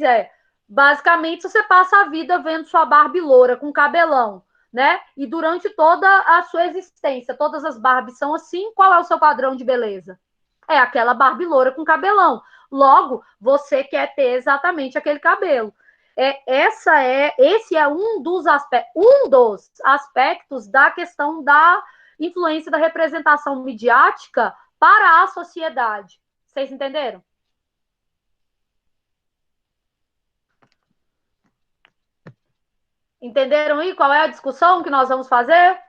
basicamente, você passa a vida vendo sua Barbie loura com cabelão, né? E durante toda a sua existência, todas as Barbies são assim, qual é o seu padrão de beleza? É aquela Barbie loura com cabelão. Logo, você quer ter exatamente aquele cabelo. Esse é um dos aspectos da questão da influência da representação midiática para a sociedade. Vocês entenderam? Entenderam aí qual é a discussão que nós vamos fazer?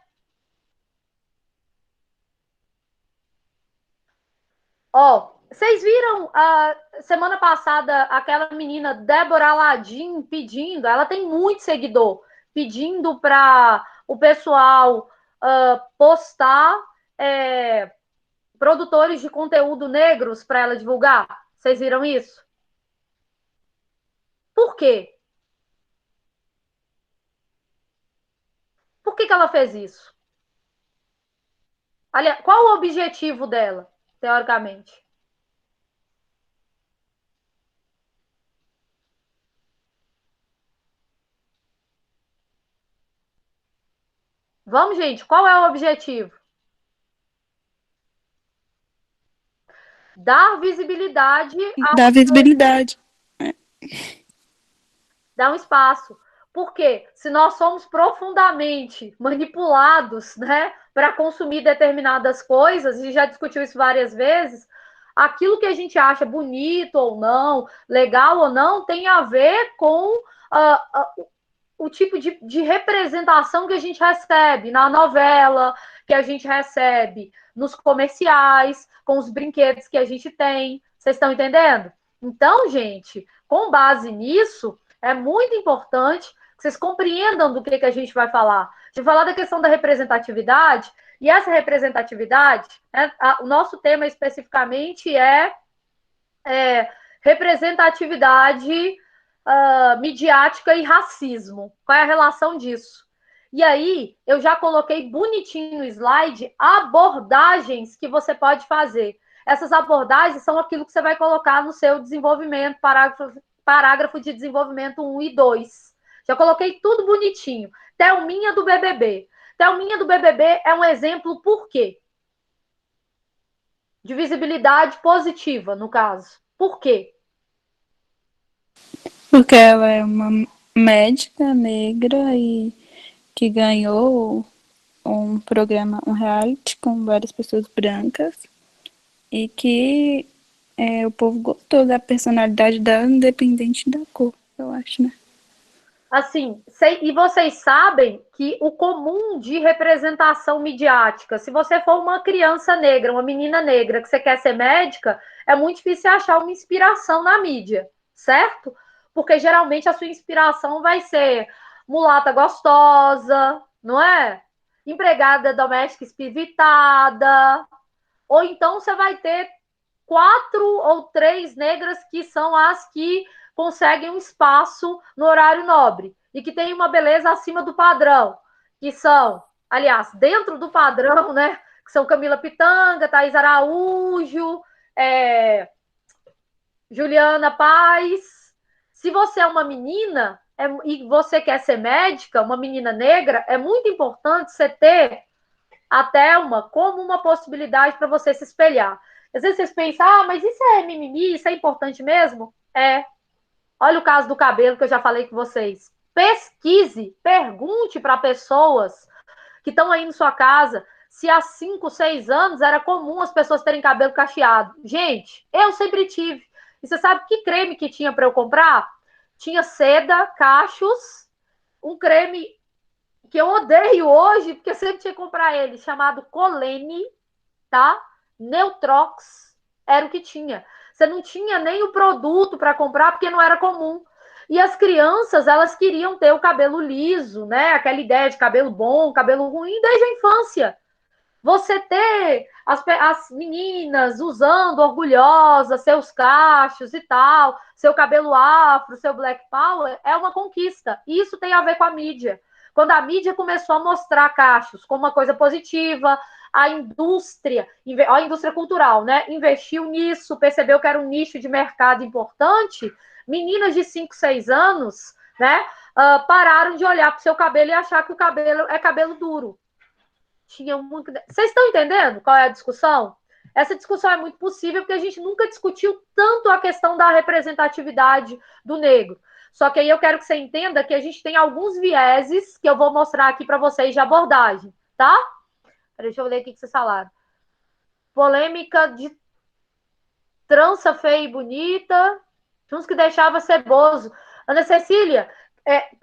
Ó, vocês viram a semana passada aquela menina Débora Aladim pedindo, ela tem muito seguidor, pedindo para o pessoal postar produtores de conteúdo negros para ela divulgar? Vocês viram isso? Por quê? Por que ela fez isso? Aliás, qual o objetivo dela, teoricamente? Vamos, gente, qual é o objetivo? Dar visibilidade. Dar visibilidade. Dar um espaço. Porque se nós somos profundamente manipulados, né, para consumir determinadas coisas, e já discutiu isso várias vezes, aquilo que a gente acha bonito ou não, legal ou não, tem a ver com o tipo de representação que a gente recebe na novela, que a gente recebe nos comerciais, com os brinquedos que a gente tem. Vocês estão entendendo? Então, gente, com base nisso, é muito importante que vocês compreendam do que a gente vai falar. De falar da questão da representatividade, e essa representatividade, né, o nosso tema especificamente é representatividade midiática e racismo. Qual é a relação disso? E aí, eu já coloquei bonitinho no slide abordagens que você pode fazer. Essas abordagens são aquilo que você vai colocar no seu desenvolvimento, parágrafo de desenvolvimento 1 e 2. Já coloquei tudo bonitinho. Thelminha do BBB. Thelminha do BBB é um exemplo por quê? De visibilidade positiva, no caso. Por quê? Porque ela é uma médica negra e que ganhou um programa, um reality com várias pessoas brancas e que o povo gostou da personalidade dela, independente da cor, eu acho, né? Assim, e vocês sabem que o comum de representação midiática, se você for uma criança negra, uma menina negra que você quer ser médica, é muito difícil achar uma inspiração na mídia, certo? Porque geralmente a sua inspiração vai ser mulata gostosa, não é? Empregada doméstica espivitada, ou então você vai ter 4 ou 3 negras que são as que conseguem um espaço no horário nobre e que tem uma beleza acima do padrão, que são, aliás, dentro do padrão, né? Que são Camila Pitanga, Thaís Araújo, Juliana Paz. Se você é uma menina e você quer ser médica, uma menina negra, é muito importante você ter a Thelma como uma possibilidade para você se espelhar. Às vezes vocês pensam, mas isso é mimimi, isso é importante mesmo? É. Olha o caso do cabelo que eu já falei com vocês. Pesquise, pergunte para pessoas que estão aí na sua casa se há 5, 6 anos era comum as pessoas terem cabelo cacheado. Gente, eu sempre tive. E você sabe que creme que tinha para eu comprar? Tinha seda, cachos, um creme que eu odeio hoje, porque eu sempre tinha que comprar ele, chamado Colene, tá? Neutrox, era o que tinha. Você não tinha nem o produto para comprar, porque não era comum. E as crianças, elas queriam ter o cabelo liso, né? Aquela ideia de cabelo bom, cabelo ruim, desde a infância. Você ter as meninas usando orgulhosas seus cachos e tal, seu cabelo afro, seu black power, é uma conquista. Isso tem a ver com a mídia. Quando a mídia começou a mostrar cachos como uma coisa positiva, a indústria cultural, né, investiu nisso, percebeu que era um nicho de mercado importante, meninas de 5, 6 anos, né, pararam de olhar para o seu cabelo e achar que o cabelo é cabelo duro. Tinha muito. Vocês estão entendendo qual é a discussão? Essa discussão é muito possível porque a gente nunca discutiu tanto a questão da representatividade do negro. Só que aí eu quero que você entenda que a gente tem alguns vieses que eu vou mostrar aqui para vocês de abordagem, tá? Deixa eu ler aqui que vocês falaram. Polêmica de trança feia e bonita, uns que deixava ceboso. Ana Cecília,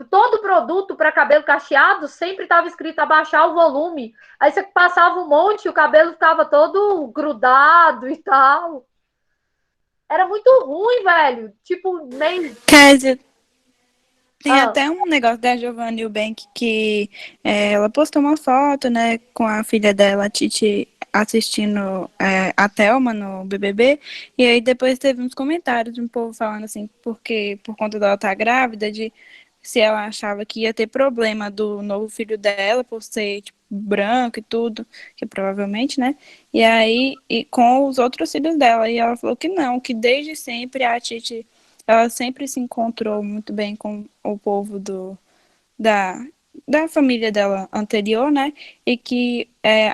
todo produto para cabelo cacheado sempre estava escrito abaixar o volume. Aí você passava um monte, o cabelo ficava todo grudado e tal. Era muito ruim, velho. Tipo, meio. Kézia, tem até um negócio da Giovanna Eubank que ela postou uma foto, né, com a filha dela, a Titi, assistindo a Thelma no BBB, e aí depois teve uns comentários de um povo falando assim, porque por conta dela estar grávida, de se ela achava que ia ter problema do novo filho dela por ser tipo, branco e tudo, que provavelmente, né? E aí, com os outros filhos dela, e ela falou que não, que desde sempre a Titi, ela sempre se encontrou muito bem com o povo da família dela anterior, né? E que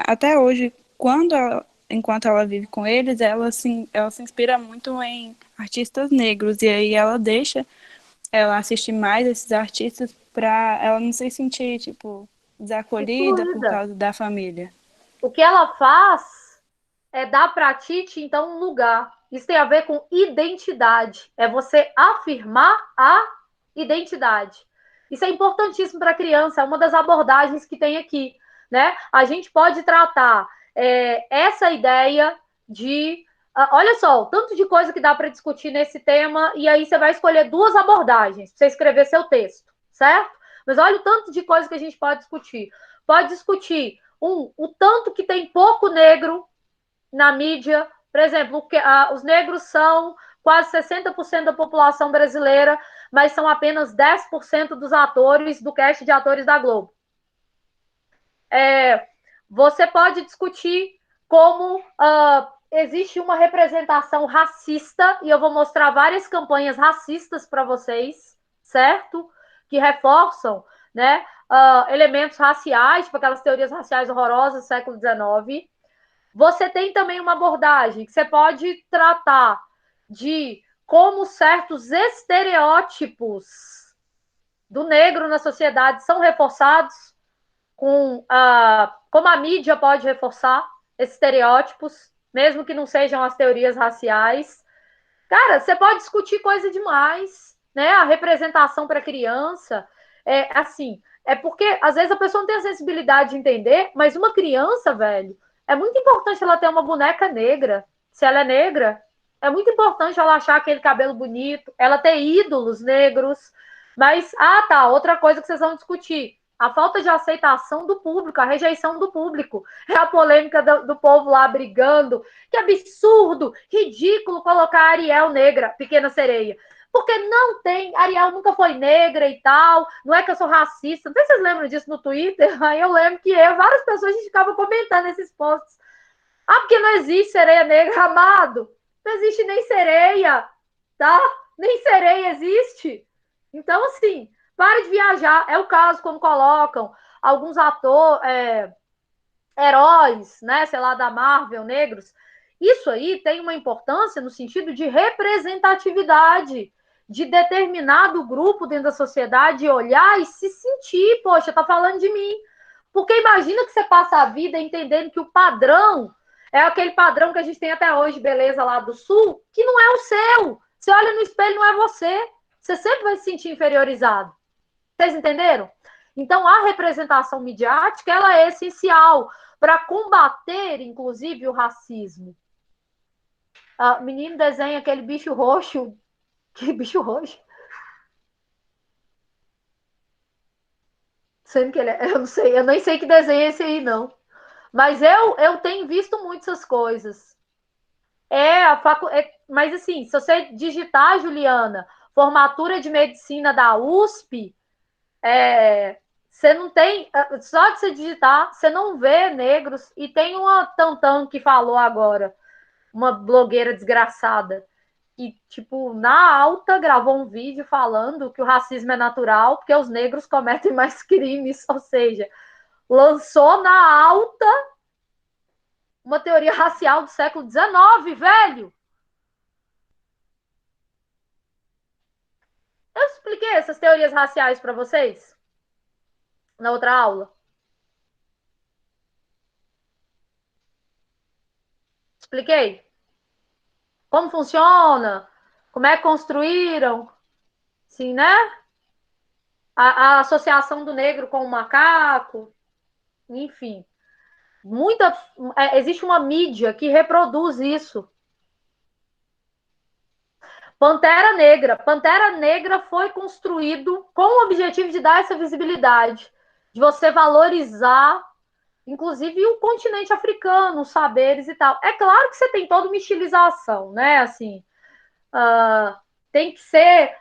até hoje, enquanto ela vive com eles, ela se inspira muito em artistas negros, e aí ela assiste mais esses artistas para ela não se sentir, tipo, desacolhida por causa da família. O que ela faz é dar para a Titi, então, um lugar. Isso tem a ver com identidade. É você afirmar a identidade. Isso é importantíssimo para a criança, é uma das abordagens que tem aqui, né? A gente pode tratar essa ideia de... olha só, o tanto de coisa que dá para discutir nesse tema, e aí você vai escolher 2 abordagens para você escrever seu texto, certo? Mas olha o tanto de coisa que a gente pode discutir. Pode discutir, o tanto que tem pouco negro na mídia. Por exemplo, os negros são quase 60% da população brasileira, mas são apenas 10% dos atores, do cast de atores da Globo. Você pode discutir como existe uma representação racista, e eu vou mostrar várias campanhas racistas para vocês, certo? Que reforçam, né, elementos raciais, tipo aquelas teorias raciais horrorosas do século XIX. Você tem também uma abordagem que você pode tratar de como certos estereótipos do negro na sociedade são reforçados, como a mídia pode reforçar esses estereótipos, mesmo que não sejam as teorias raciais. Cara, você pode discutir coisa demais, né? A representação para criança, porque às vezes a pessoa não tem a sensibilidade de entender, mas uma criança, velho, é muito importante ela ter uma boneca negra. Se ela é negra, é muito importante ela achar aquele cabelo bonito, ela ter ídolos negros. Mas, outra coisa que vocês vão discutir, a falta de aceitação do público, a rejeição do público. É a polêmica do povo lá brigando. Que absurdo, ridículo colocar a Ariel negra, Pequena Sereia. Porque não tem, Ariel nunca foi negra e tal, não é que eu sou racista. Não sei se vocês lembram disso no Twitter, aí eu lembro que várias pessoas, a gente ficava comentando esses posts. Porque não existe sereia negra, amado. Não existe nem sereia, tá? Nem sereia existe. Então, assim, para de viajar. É o caso quando colocam alguns heróis, né, sei lá, da Marvel, negros, Isso aí tem uma importância no sentido de representatividade de determinado grupo dentro da sociedade, olhar e se sentir, poxa, tá falando de mim. Porque imagina que você passa a vida entendendo que o padrão é aquele padrão que a gente tem até hoje, beleza, lá do Sul, que não é o seu. Você olha no espelho, não é você. Você sempre vai se sentir inferiorizado. Vocês entenderam? Então, a representação midiática, ela é essencial para combater, inclusive, o racismo. O menino desenha aquele bicho roxo. Que bicho roxo? Sendo que ele é, eu não sei, eu nem sei que desenho é esse aí, não. Mas eu tenho visto muito essas coisas. Mas assim, se você digitar, Juliana, formatura de medicina da USP, você não tem, só de você digitar, você não vê negros. E tem uma Tantan que falou agora, uma blogueira desgraçada, que, tipo, na alta gravou um vídeo falando que o racismo é natural porque os negros cometem mais crimes, ou seja, lançou na alta uma teoria racial do século XIX, velho. Eu expliquei essas teorias raciais para vocês na outra aula. Expliquei como funciona, como é que construíram, sim, né? A associação do negro com o macaco, enfim. Existe uma mídia que reproduz isso. Pantera Negra foi construído com o objetivo de dar essa visibilidade, de você valorizar, inclusive, o continente africano, os saberes e tal. É claro que você tem toda uma estilização, né? Assim, tem que ser,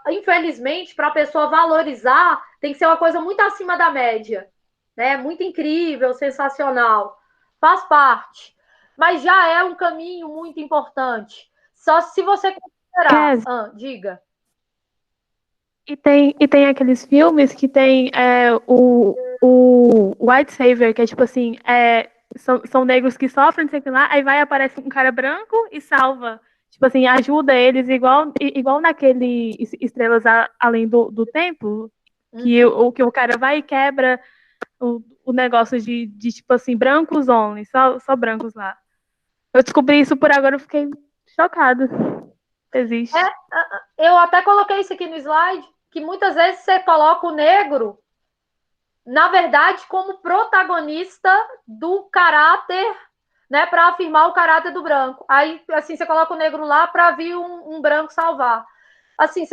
infelizmente, para a pessoa valorizar, tem que ser uma coisa muito acima da média, né? Muito incrível, sensacional. Faz parte. Mas já é um caminho muito importante. Só se você considerar. Kes, Diga. e tem aqueles filmes que tem o White Savior, que é tipo assim, são negros que sofrem, não sei o que lá, aí vai aparece um cara branco e salva. Tipo assim, ajuda eles, igual naquele Estrelas Além do Tempo, que o cara vai e quebra o negócio de tipo assim, brancos only, só brancos lá. Eu descobri isso por agora, eu fiquei chocada. Existe. Eu até coloquei isso aqui no slide, que muitas vezes você coloca o negro, na verdade, como protagonista do caráter, né, para afirmar o caráter do branco. Aí, assim, você coloca o negro lá para vir um branco salvar. Assim,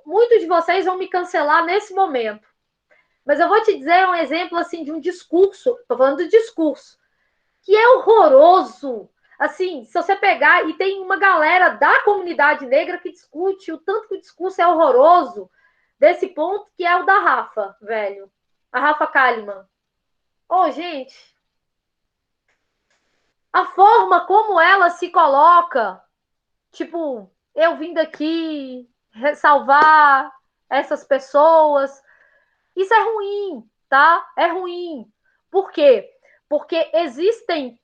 muitos de vocês vão me cancelar nesse momento. Mas eu vou te dizer um exemplo, assim, de um discurso, tô falando do discurso, que é horroroso. Assim, se você pegar, e tem uma galera da comunidade negra que discute o tanto que o discurso é horroroso desse ponto, que é o da Rafa, velho. A Rafa Kalimann. Gente, a forma como ela se coloca, tipo, eu vim daqui salvar essas pessoas, isso é ruim, tá? É ruim. Por quê? Porque existem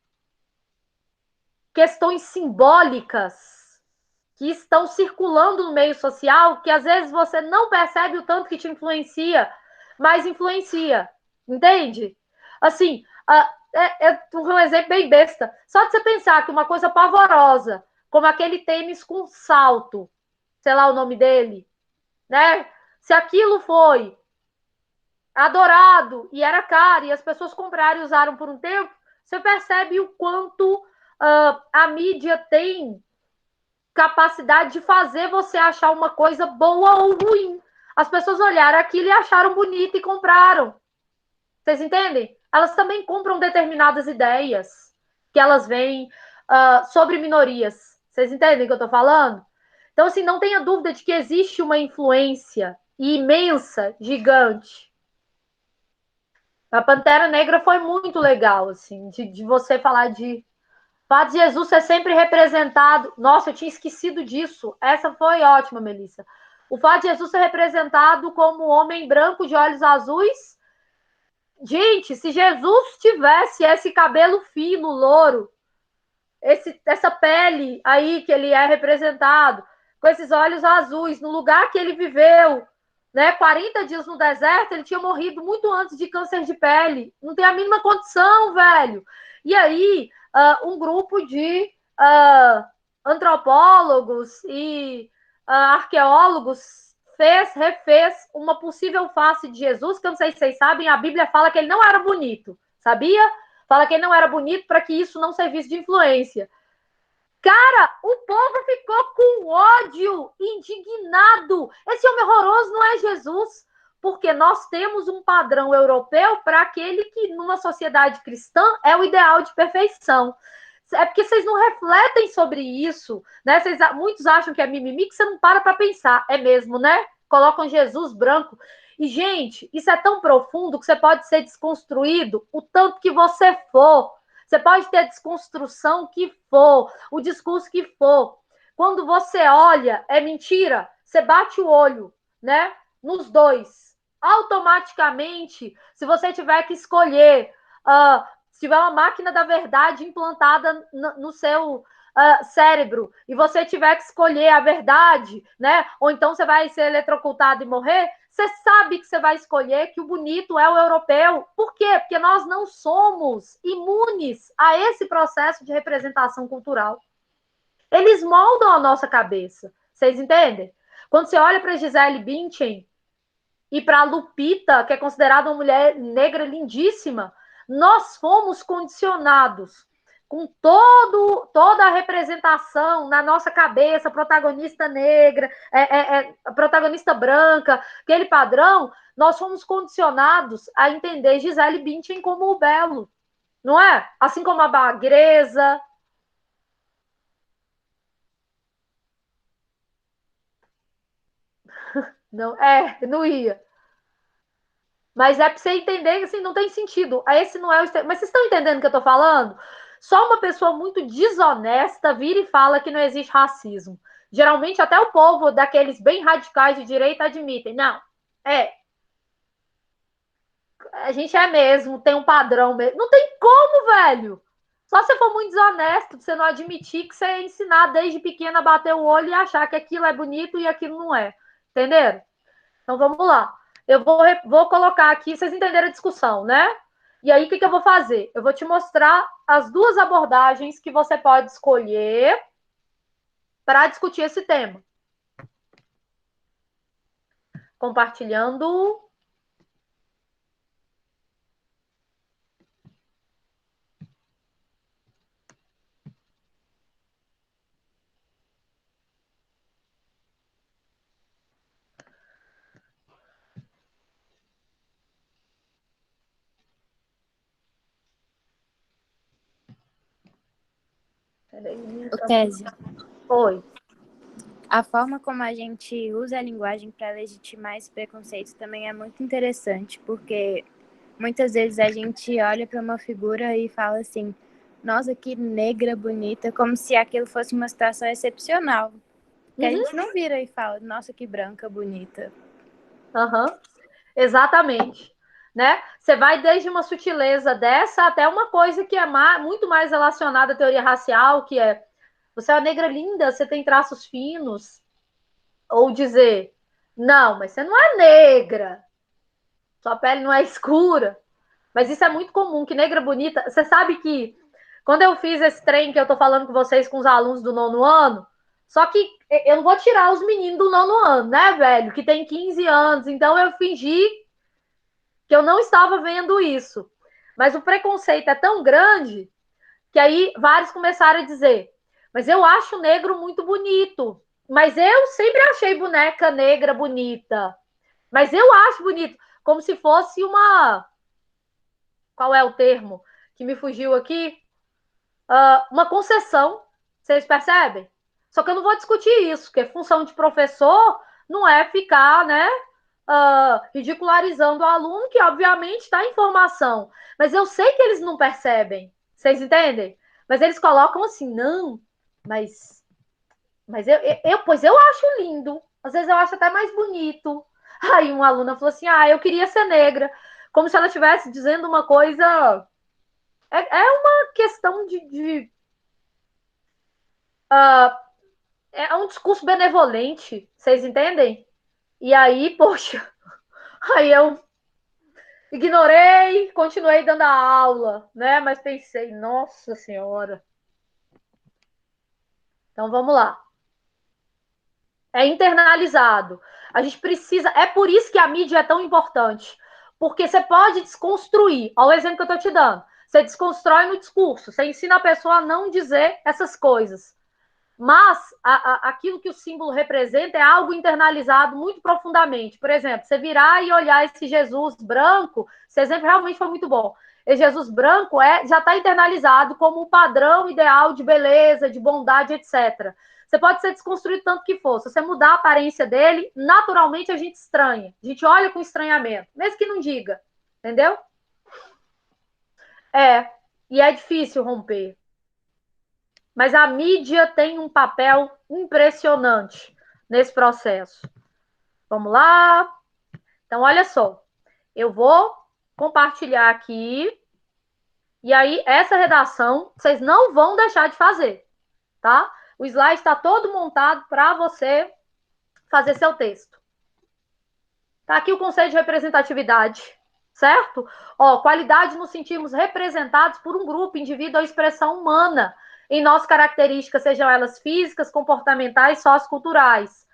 questões simbólicas que estão circulando no meio social que às vezes você não percebe o tanto que te influencia, mas influencia, entende? Assim, um exemplo bem besta. Só de você pensar que uma coisa pavorosa, como aquele tênis com salto, sei lá o nome dele, né? Se aquilo foi adorado e era caro e as pessoas compraram e usaram por um tempo, você percebe o quanto a mídia tem capacidade de fazer você achar uma coisa boa ou ruim. As pessoas olharam aquilo e acharam bonito e compraram. Vocês entendem? Elas também compram determinadas ideias que elas veem sobre minorias. Vocês entendem o que eu estou falando? Então, assim, não tenha dúvida de que existe uma influência imensa, gigante. A Pantera Negra foi muito legal, assim, de você falar de... O fato de Jesus ser sempre representado... Nossa, eu tinha esquecido disso. Essa foi ótima, Melissa. O fato de Jesus ser representado como homem branco de olhos azuis. Gente, se Jesus tivesse esse cabelo fino, louro, essa pele aí que ele é representado, com esses olhos azuis, no lugar que ele viveu, né, 40 dias no deserto, ele tinha morrido muito antes de câncer de pele. Não tem a mínima condição, velho. E aí, um grupo de antropólogos e arqueólogos refez uma possível face de Jesus, que eu não sei se vocês sabem, a Bíblia fala que ele não era bonito, sabia? Fala que ele não era bonito para que isso não servisse de influência. Cara, o povo ficou com ódio, indignado. Esse homem horroroso não é Jesus, porque nós temos um padrão europeu para aquele que, numa sociedade cristã, é o ideal de perfeição. É porque vocês não refletem sobre isso, né? Muitos acham que é mimimi, que você não para pensar. É mesmo, né? Colocam Jesus branco. E, gente, isso é tão profundo que você pode ser desconstruído o tanto que você for. Você pode ter a desconstrução que for, o discurso que for. Quando você olha, é mentira, você bate o olho, né? Nos dois. Automaticamente, se você tiver que escolher, se tiver uma máquina da verdade implantada no seu cérebro e você tiver que escolher a verdade, né? Ou então você vai ser eletrocutado e morrer, você sabe que você vai escolher que o bonito é o europeu. Por quê? Porque nós não somos imunes a esse processo de representação cultural. Eles moldam a nossa cabeça. Vocês entendem? Quando você olha para Gisele Bündchen e para Lupita, que é considerada uma mulher negra lindíssima, nós fomos condicionados com toda a representação na nossa cabeça, protagonista negra, protagonista branca, aquele padrão, nós fomos condicionados a entender Gisele Bündchen como o belo, não é? Assim como a Bagreza. Não ia. Mas é para você entender que assim, não tem sentido. Esse não é o... Mas vocês estão entendendo o que eu estou falando? Só uma pessoa muito desonesta vira e fala que não existe racismo. Geralmente até o povo daqueles bem radicais de direita admitem. Não, a gente é mesmo, tem um padrão mesmo. Não tem como, velho. Só se for muito desonesto, você não admitir que você é ensinado desde pequena a bater o olho e achar que aquilo é bonito e aquilo não é. Entenderam? Então vamos lá. Eu vou colocar aqui, vocês entenderam a discussão, né? E aí, o que eu vou fazer? Eu vou te mostrar as duas abordagens que você pode escolher para discutir esse tema. Compartilhando. Kézia, Oi. a forma como a gente usa a linguagem para legitimar esse preconceito também é muito interessante, porque muitas vezes a gente olha para uma figura e fala assim, nossa, que negra bonita, como se aquilo fosse uma situação excepcional. Que a gente não vira e fala, nossa, que branca bonita. Exatamente. Né? Você vai desde uma sutileza dessa até uma coisa que é muito mais relacionada à teoria racial, que é você é uma negra linda, você tem traços finos. Ou dizer, não, mas você não é negra. Sua pele não é escura. Mas isso é muito comum, que negra bonita... Você sabe que quando eu fiz esse trem que eu tô falando com vocês, com os alunos do 9º ano, só que eu não vou tirar os meninos do 9º ano, né, velho? Que tem 15 anos. Então eu fingi que eu não estava vendo isso. Mas o preconceito é tão grande que aí vários começaram a dizer, mas eu acho o negro muito bonito. Mas eu sempre achei boneca negra bonita. Mas eu acho bonito. Como se fosse uma... Qual é o termo que me fugiu aqui? Uma concessão. Vocês percebem? Só que eu não vou discutir isso, porque função de professor não é ficar, né, ridicularizando o aluno, que obviamente está em formação. Mas eu sei que eles não percebem. Vocês entendem? Mas eles colocam assim, não, mas eu acho lindo. Às vezes eu acho até mais bonito. Aí uma aluna falou assim, eu queria ser negra. Como se ela estivesse dizendo uma coisa... É uma questão de é um discurso benevolente, vocês entendem? E aí, poxa, aí eu ignorei, continuei dando a aula, né? Mas pensei, nossa senhora. Então vamos lá. É internalizado. A gente precisa. É por isso que a mídia é tão importante. Porque você pode desconstruir. Olha o exemplo que eu estou te dando. Você desconstrói no discurso. Você ensina a pessoa a não dizer essas coisas. Mas aquilo que o símbolo representa é algo internalizado muito profundamente. Por exemplo, você virar e olhar esse Jesus branco, esse exemplo realmente foi muito bom. Esse Jesus branco já está internalizado como um padrão ideal de beleza, de bondade, etc. Você pode ser desconstruído tanto que for. Se você mudar a aparência dele, naturalmente a gente estranha. A gente olha com estranhamento, mesmo que não diga. Entendeu? E é difícil romper. Mas a mídia tem um papel impressionante nesse processo. Vamos lá? Então, olha só. Eu vou compartilhar aqui. E aí, essa redação, vocês não vão deixar de fazer, tá? O slide está todo montado para você fazer seu texto. Tá aqui o conceito de representatividade, certo? Ó, qualidade nos sentimos representados por um grupo, indivíduo ou expressão humana, em nossas características, sejam elas físicas, comportamentais, socioculturais.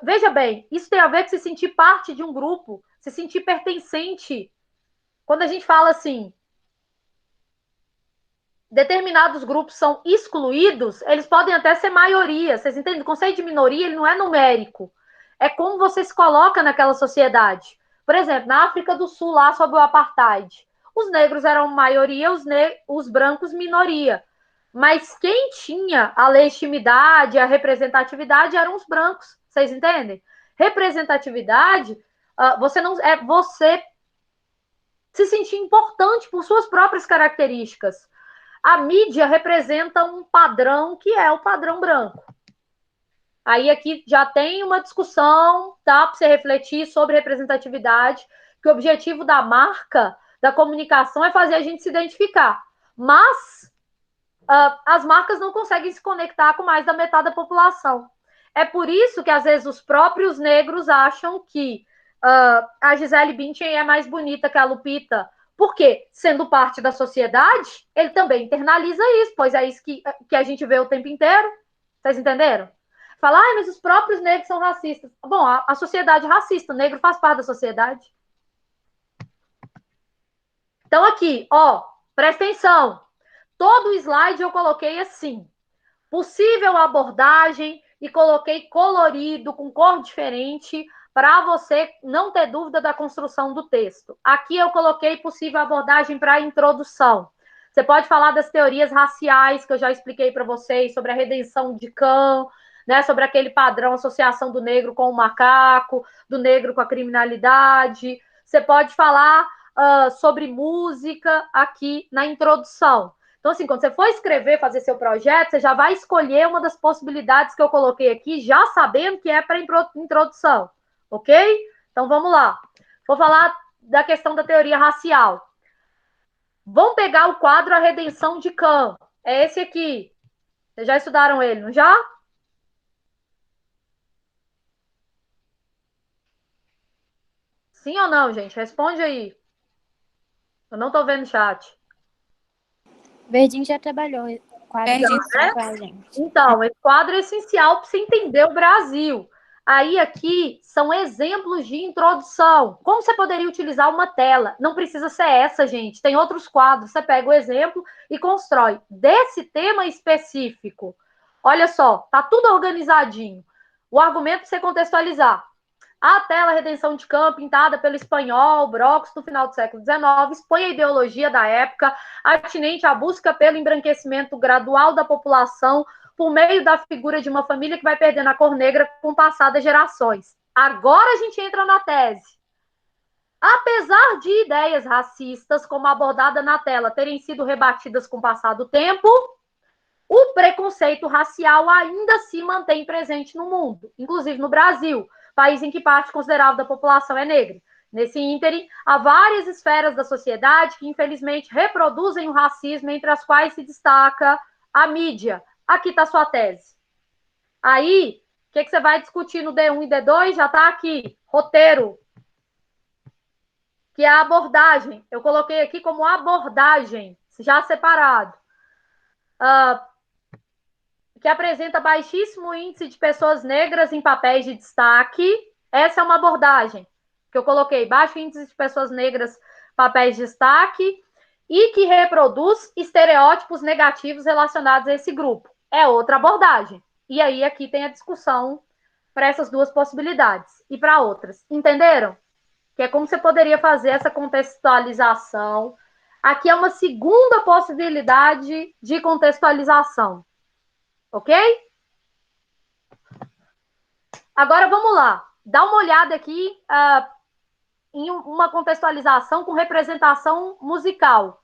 Veja bem, isso tem a ver com se sentir parte de um grupo, se sentir pertencente. Quando a gente fala assim, determinados grupos são excluídos, eles podem até ser maioria, vocês entendem? O conceito de minoria, ele não é numérico. É como você se coloca naquela sociedade. Por exemplo, na África do Sul, lá sob o apartheid, os negros eram maioria, os brancos minoria. Mas quem tinha a legitimidade, a representatividade eram os brancos. Vocês entendem? Representatividade, você não é você se sentir importante por suas próprias características. A mídia representa um padrão que é o padrão branco. Aí aqui já tem uma discussão, tá, para você refletir sobre representatividade, que o objetivo da marca, da comunicação, é fazer a gente se identificar. Mas as marcas não conseguem se conectar com mais da metade da população. É por isso que, às vezes, os próprios negros acham que a Gisele Bündchen é mais bonita que a Lupita. Porque, sendo parte da sociedade, ele também internaliza isso, pois é isso que a gente vê o tempo inteiro. Vocês entenderam? Fala, mas os próprios negros são racistas. Bom, a sociedade é racista, o negro faz parte da sociedade. Então, aqui, ó, presta atenção. Todo o slide eu coloquei assim, possível abordagem, e coloquei colorido, com cor diferente, para você não ter dúvida da construção do texto. Aqui eu coloquei possível abordagem para a introdução. Você pode falar das teorias raciais, que eu já expliquei para vocês, sobre a redenção de Kant, né, sobre aquele padrão, associação do negro com o macaco, do negro com a criminalidade. Você pode falar sobre música aqui na introdução. Então, assim, quando você for escrever, fazer seu projeto, você já vai escolher uma das possibilidades que eu coloquei aqui, já sabendo que é para introdução, ok? Então, vamos lá. Vou falar da questão da teoria racial. Vamos pegar o quadro A Redenção de Kant. É esse aqui. Vocês já estudaram ele, não já? Sim ou não, gente? Responde aí. Eu não estou vendo o chat. Verdinho já trabalhou quadro com a gente. Então, esse quadro é essencial para você entender o Brasil. Aí aqui são exemplos de introdução. Como você poderia utilizar uma tela? Não precisa ser essa, gente. Tem outros quadros. Você pega o exemplo e constrói. Desse tema específico, olha só, tá tudo organizadinho. O argumento para você contextualizar. A tela Redenção de Kant, pintada pelo espanhol Brox no final do século XIX, expõe a ideologia da época atinente à busca pelo embranquecimento gradual da população por meio da figura de uma família que vai perdendo a cor negra com passadas gerações. Agora a gente entra na tese. Apesar de ideias racistas, como abordada na tela, terem sido rebatidas com o passar do tempo, o preconceito racial ainda se mantém presente no mundo, inclusive no Brasil, país em que parte considerável da população é negra. Nesse ínterim, há várias esferas da sociedade que, infelizmente, reproduzem o racismo, entre as quais se destaca a mídia. Aqui está sua tese. Aí, o que você vai discutir no D1 e D2? Já está aqui, roteiro, que é a abordagem. Eu coloquei aqui como abordagem, já separado. Que apresenta baixíssimo índice de pessoas negras em papéis de destaque. Essa é uma abordagem que eu coloquei, baixo índice de pessoas negras, papéis de destaque, e que reproduz estereótipos negativos relacionados a esse grupo. É outra abordagem. E aí aqui tem a discussão para essas duas possibilidades e para outras. Entenderam? Que é como você poderia fazer essa contextualização. Aqui é uma segunda possibilidade de contextualização. Ok? Agora vamos lá. Dá uma olhada aqui em uma contextualização com representação musical.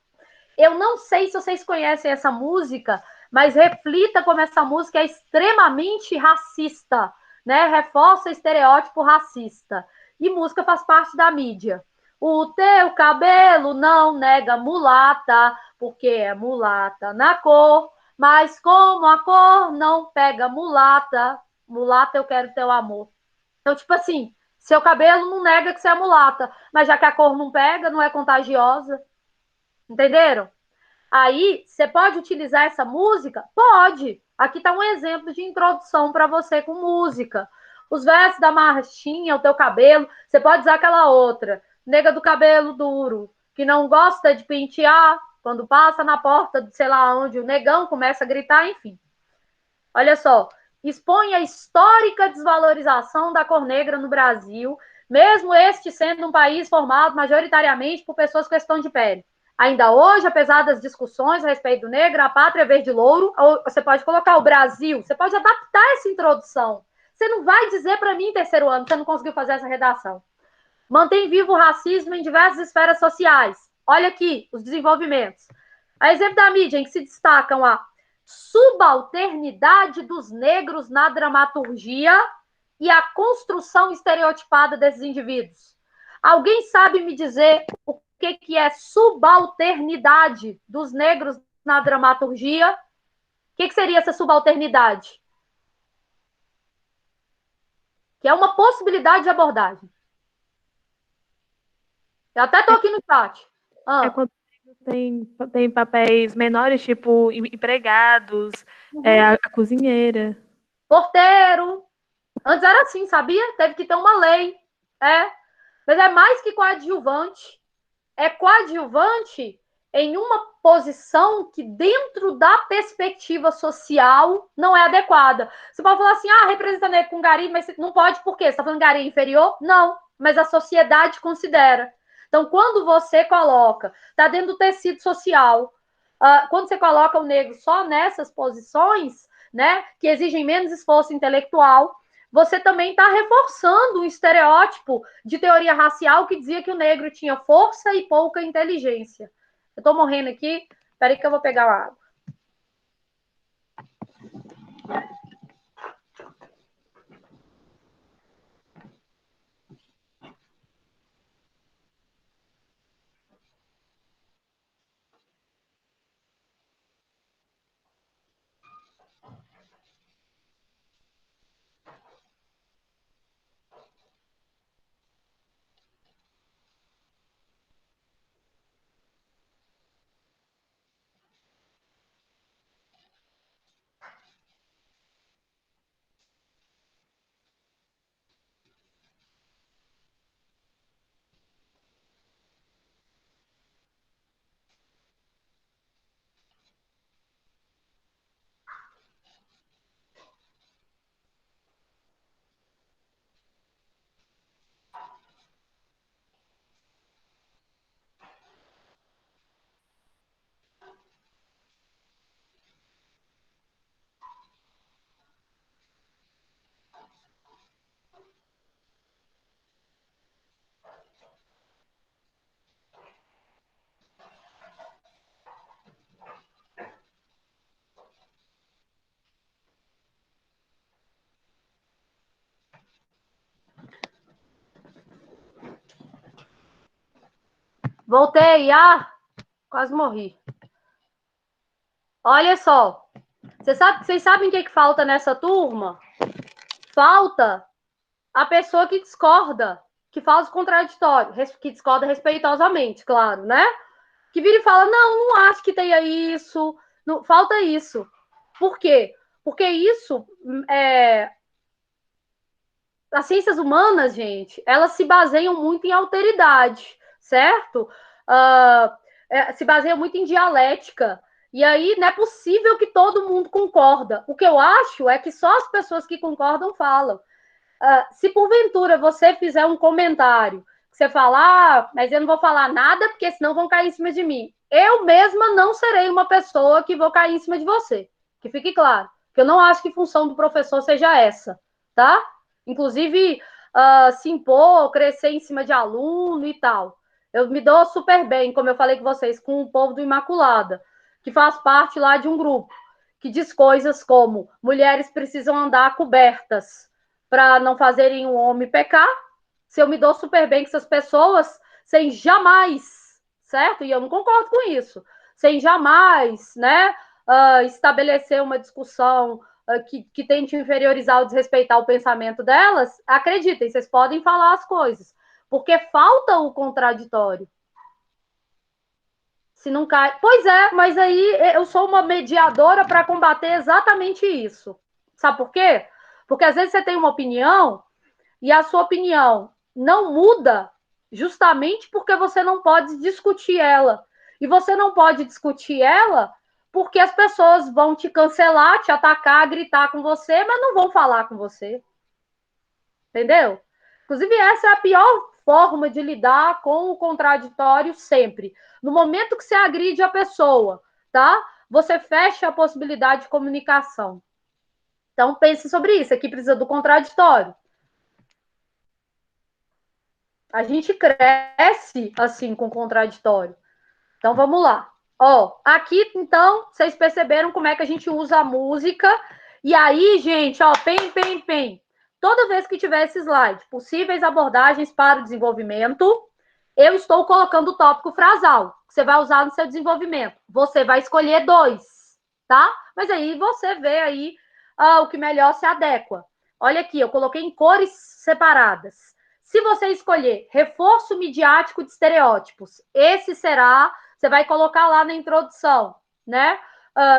Eu não sei se vocês conhecem essa música, mas reflita como essa música é extremamente racista, né? Reforça estereótipo racista. E música faz parte da mídia. O teu cabelo não nega mulata, porque é mulata na cor, mas como a cor não pega mulata, mulata eu quero teu amor. Então, tipo assim, seu cabelo não nega que você é mulata, mas já que a cor não pega, não é contagiosa. Entenderam? Aí, você pode utilizar essa música? Pode. Aqui está um exemplo de introdução para você com música. Os versos da marchinha, o teu cabelo, você pode usar aquela outra. Nega do cabelo duro, que não gosta de pentear, quando passa na porta de sei lá onde o negão começa a gritar, enfim. Olha só, expõe a histórica desvalorização da cor negra no Brasil, mesmo este sendo um país formado majoritariamente por pessoas com questão de pele. Ainda hoje, apesar das discussões a respeito do negro, a pátria verde louro, você pode colocar o Brasil, você pode adaptar essa introdução. Você não vai dizer para mim, em terceiro ano, que você não conseguiu fazer essa redação. Mantém vivo o racismo em diversas esferas sociais. Olha aqui os desenvolvimentos. A exemplo da mídia, em que se destacam a subalternidade dos negros na dramaturgia e a construção estereotipada desses indivíduos. Alguém sabe me dizer o que é subalternidade dos negros na dramaturgia? O que seria essa subalternidade? Que é uma possibilidade de abordagem. Eu até estou aqui no chat. É quando tem papéis menores, tipo empregados, a cozinheira. Porteiro. Antes era assim, sabia? Teve que ter uma lei. Mas é mais que coadjuvante. É coadjuvante em uma posição que, dentro da perspectiva social, não é adequada. Você pode falar assim, representa negro com gari, mas não pode por quê? Você está falando gari inferior? Não, mas a sociedade considera. Então, quando você coloca, está dentro do tecido social, quando você coloca o negro só nessas posições, né, que exigem menos esforço intelectual, você também está reforçando um estereótipo de teoria racial que dizia que o negro tinha força e pouca inteligência. Eu estou morrendo aqui, espera aí que eu vou pegar a água. Voltei, quase morri. Olha só, Vocês sabem o que falta nessa turma? Falta a pessoa que discorda, que faz o contraditório, que discorda respeitosamente, claro, né? Que vira e fala, não acho que tenha isso, não, falta isso. Por quê? Porque isso, as ciências humanas, gente, elas se baseiam muito em alteridade, certo? Se baseiam muito em dialética. E aí não é possível que todo mundo concorda. O que eu acho é que só as pessoas que concordam falam. Se porventura você fizer um comentário, você falar, mas eu não vou falar nada, porque senão vão cair em cima de mim. Eu mesma não serei uma pessoa que vou cair em cima de você. Que fique claro. Que eu não acho que função do professor seja essa, tá? Inclusive, se impor, crescer em cima de aluno e tal. Eu me dou super bem, como eu falei com vocês, com o povo do Imaculada, que faz parte lá de um grupo, que diz coisas como mulheres precisam andar cobertas para não fazerem um homem pecar. Se eu me dou super bem com essas pessoas, sem jamais, certo? E eu não concordo com isso, sem jamais, né, estabelecer uma discussão que tente inferiorizar ou desrespeitar o pensamento delas, acreditem, vocês podem falar as coisas, porque falta o contraditório. Se não cai... Pois é, mas aí eu sou uma mediadora para combater exatamente isso. Sabe por quê? Porque às vezes você tem uma opinião e a sua opinião não muda justamente porque você não pode discutir ela. E você não pode discutir ela porque as pessoas vão te cancelar, te atacar, gritar com você, mas não vão falar com você. Entendeu? Inclusive, essa é a pior forma de lidar com o contraditório sempre. No momento que você agride a pessoa, tá? Você fecha a possibilidade de comunicação. Então, pense sobre isso. Aqui precisa do contraditório. A gente cresce assim com o contraditório. Então, vamos lá. Ó, aqui, então, vocês perceberam como é que a gente usa a música. E aí, gente, ó, pem. Toda vez que tiver esse slide, possíveis abordagens para o desenvolvimento, eu estou colocando o tópico frasal, que você vai usar no seu desenvolvimento. Você vai escolher 2, tá? Mas aí você vê aí o que melhor se adequa. Olha aqui, eu coloquei em cores separadas. Se você escolher reforço midiático de estereótipos, esse será, você vai colocar lá na introdução, né?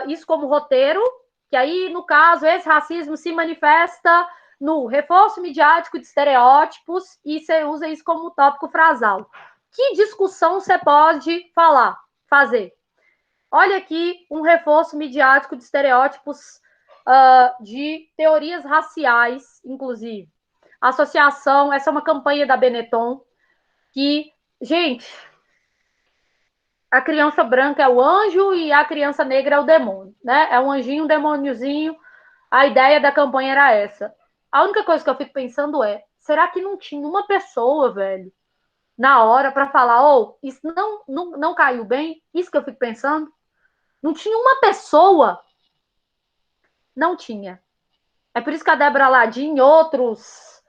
Isso como roteiro, que aí, no caso, esse racismo se manifesta no reforço midiático de estereótipos e você usa isso como tópico frasal. Que discussão você pode fazer? Olha aqui um reforço midiático de estereótipos de teorias raciais, inclusive. Associação, essa é uma campanha da Benetton, que, gente, a criança branca é o anjo e a criança negra é o demônio, né? É um anjinho, um demôniozinho. A ideia da campanha era essa. A única coisa que eu fico pensando é, será que não tinha uma pessoa, velho, na hora para falar, isso não caiu bem? Isso que eu fico pensando. Não tinha uma pessoa. Não tinha. É por isso que a Débora Ladim e outros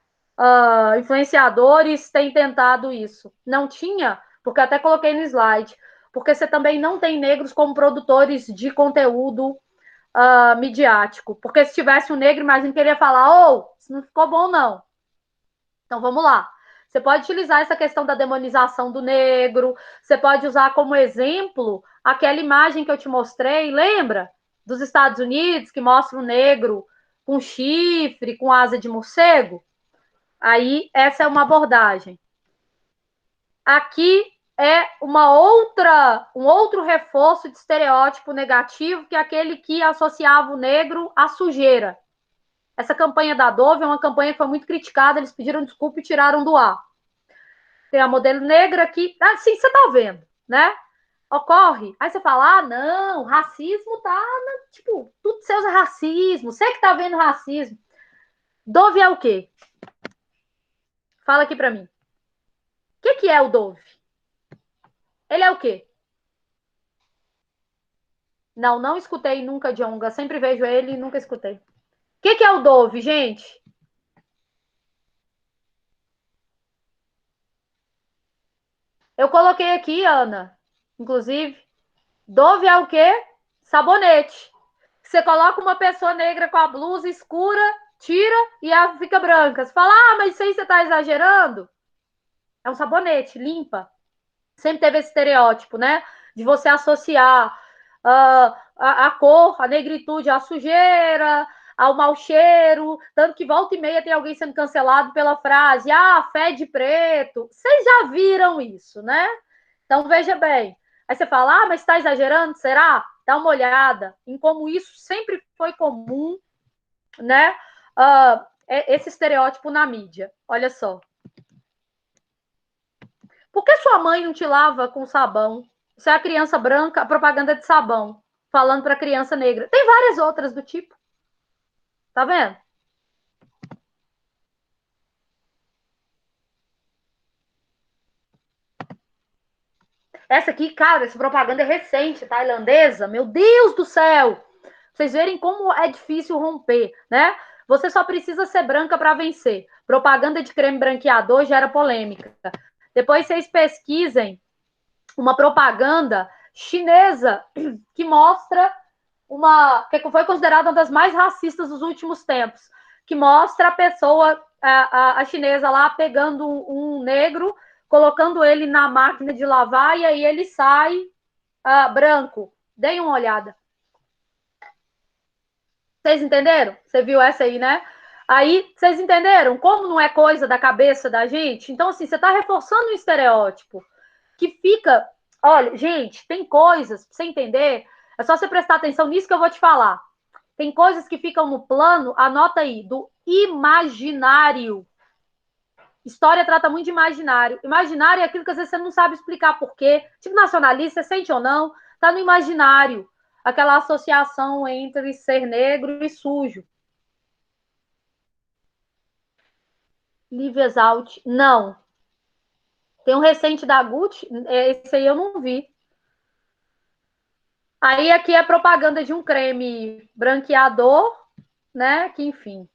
influenciadores têm tentado isso. Não tinha, porque eu até coloquei no slide, porque você também não tem negros como produtores de conteúdo midiático. Porque se tivesse um negro, imagina que ele ia falar, isso não ficou bom, não. Então, vamos lá. Você pode utilizar essa questão da demonização do negro, você pode usar como exemplo aquela imagem que eu te mostrei, lembra? Dos Estados Unidos, que mostra o negro com chifre, com asa de morcego. Aí, essa é uma abordagem. Aqui é um outro reforço de estereótipo negativo, que é aquele que associava o negro à sujeira. Essa campanha da Dove é uma campanha que foi muito criticada, eles pediram desculpa e tiraram do ar. Tem a modelo negra aqui, assim, você tá vendo, né? Ocorre. Aí você fala, não, racismo tá, tipo, tudo seus é racismo, você que tá vendo racismo. Dove é o quê? Fala aqui pra mim. O que é o Dove? Ele é o quê? Não escutei nunca de Onga, sempre vejo ele e nunca escutei. O que é o Dove, gente? Eu coloquei aqui, Ana, inclusive, Dove é o quê? Sabonete. Você coloca uma pessoa negra com a blusa escura, tira e ela fica branca. Você fala, ah, mas isso aí você tá exagerando? É um sabonete, limpa. Sempre teve esse estereótipo, né? De você associar a cor, a negritude, à sujeira, ao mau cheiro. Tanto que volta e meia tem alguém sendo cancelado pela frase, ah, fede preto. Vocês já viram isso, né? Então, veja bem. Aí você fala, ah, mas está exagerando? Será? Dá uma olhada em como isso sempre foi comum, né? Esse estereótipo na mídia. Olha só. Por que sua mãe não te lava com sabão? Você é a criança branca, a propaganda de sabão, falando para a criança negra. Tem várias outras do tipo. Tá vendo? Essa aqui, cara, essa propaganda é recente, tailandesa. Meu Deus do céu! Vocês verem como é difícil romper, né? Você só precisa ser branca para vencer. Propaganda de creme branqueador gera polêmica. Depois vocês pesquisem uma propaganda chinesa que mostra que foi considerada uma das mais racistas dos últimos tempos, que mostra a pessoa, a chinesa lá, pegando um negro, colocando ele na máquina de lavar e aí ele sai branco. Deem uma olhada. Vocês entenderam? Você viu essa aí, né? Aí, vocês entenderam como não é coisa da cabeça da gente? Então, assim, você está reforçando um estereótipo que fica... Olha, gente, tem coisas, pra você entender, é só você prestar atenção nisso que eu vou te falar. Tem coisas que ficam no plano, anota aí, do imaginário. História trata muito de imaginário. Imaginário é aquilo que às vezes você não sabe explicar por quê. Tipo nacionalista, você sente ou não, tá no imaginário. Aquela associação entre ser negro e sujo. Live Exalt, não. Tem um recente da Gucci, esse aí eu não vi. Aí aqui é propaganda de um creme branqueador, né? Que enfim.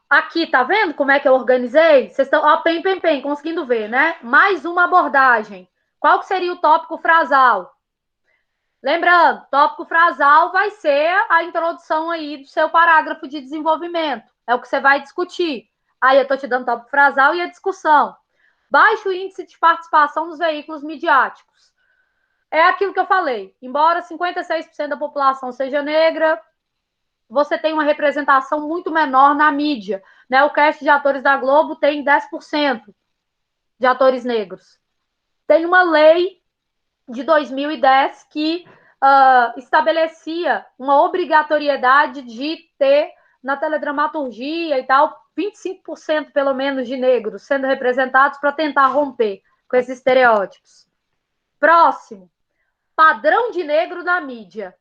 Aqui, tá vendo como é que eu organizei? Vocês estão, ó, pem, conseguindo ver, né? Mais uma abordagem. Qual que seria o tópico frasal? Lembrando, tópico frasal vai ser a introdução aí do seu parágrafo de desenvolvimento. É o que você vai discutir. Aí eu tô te dando tópico frasal e a discussão. Baixo índice de participação nos veículos midiáticos. É aquilo que eu falei. Embora 56% da população seja negra, você tem uma representação muito menor na mídia. Né? O cast de atores da Globo tem 10% de atores negros. Tem uma lei de 2010 que estabelecia uma obrigatoriedade de ter na teledramaturgia e tal 25% pelo menos de negros sendo representados para tentar romper com esses estereótipos. Próximo, padrão de negro na mídia.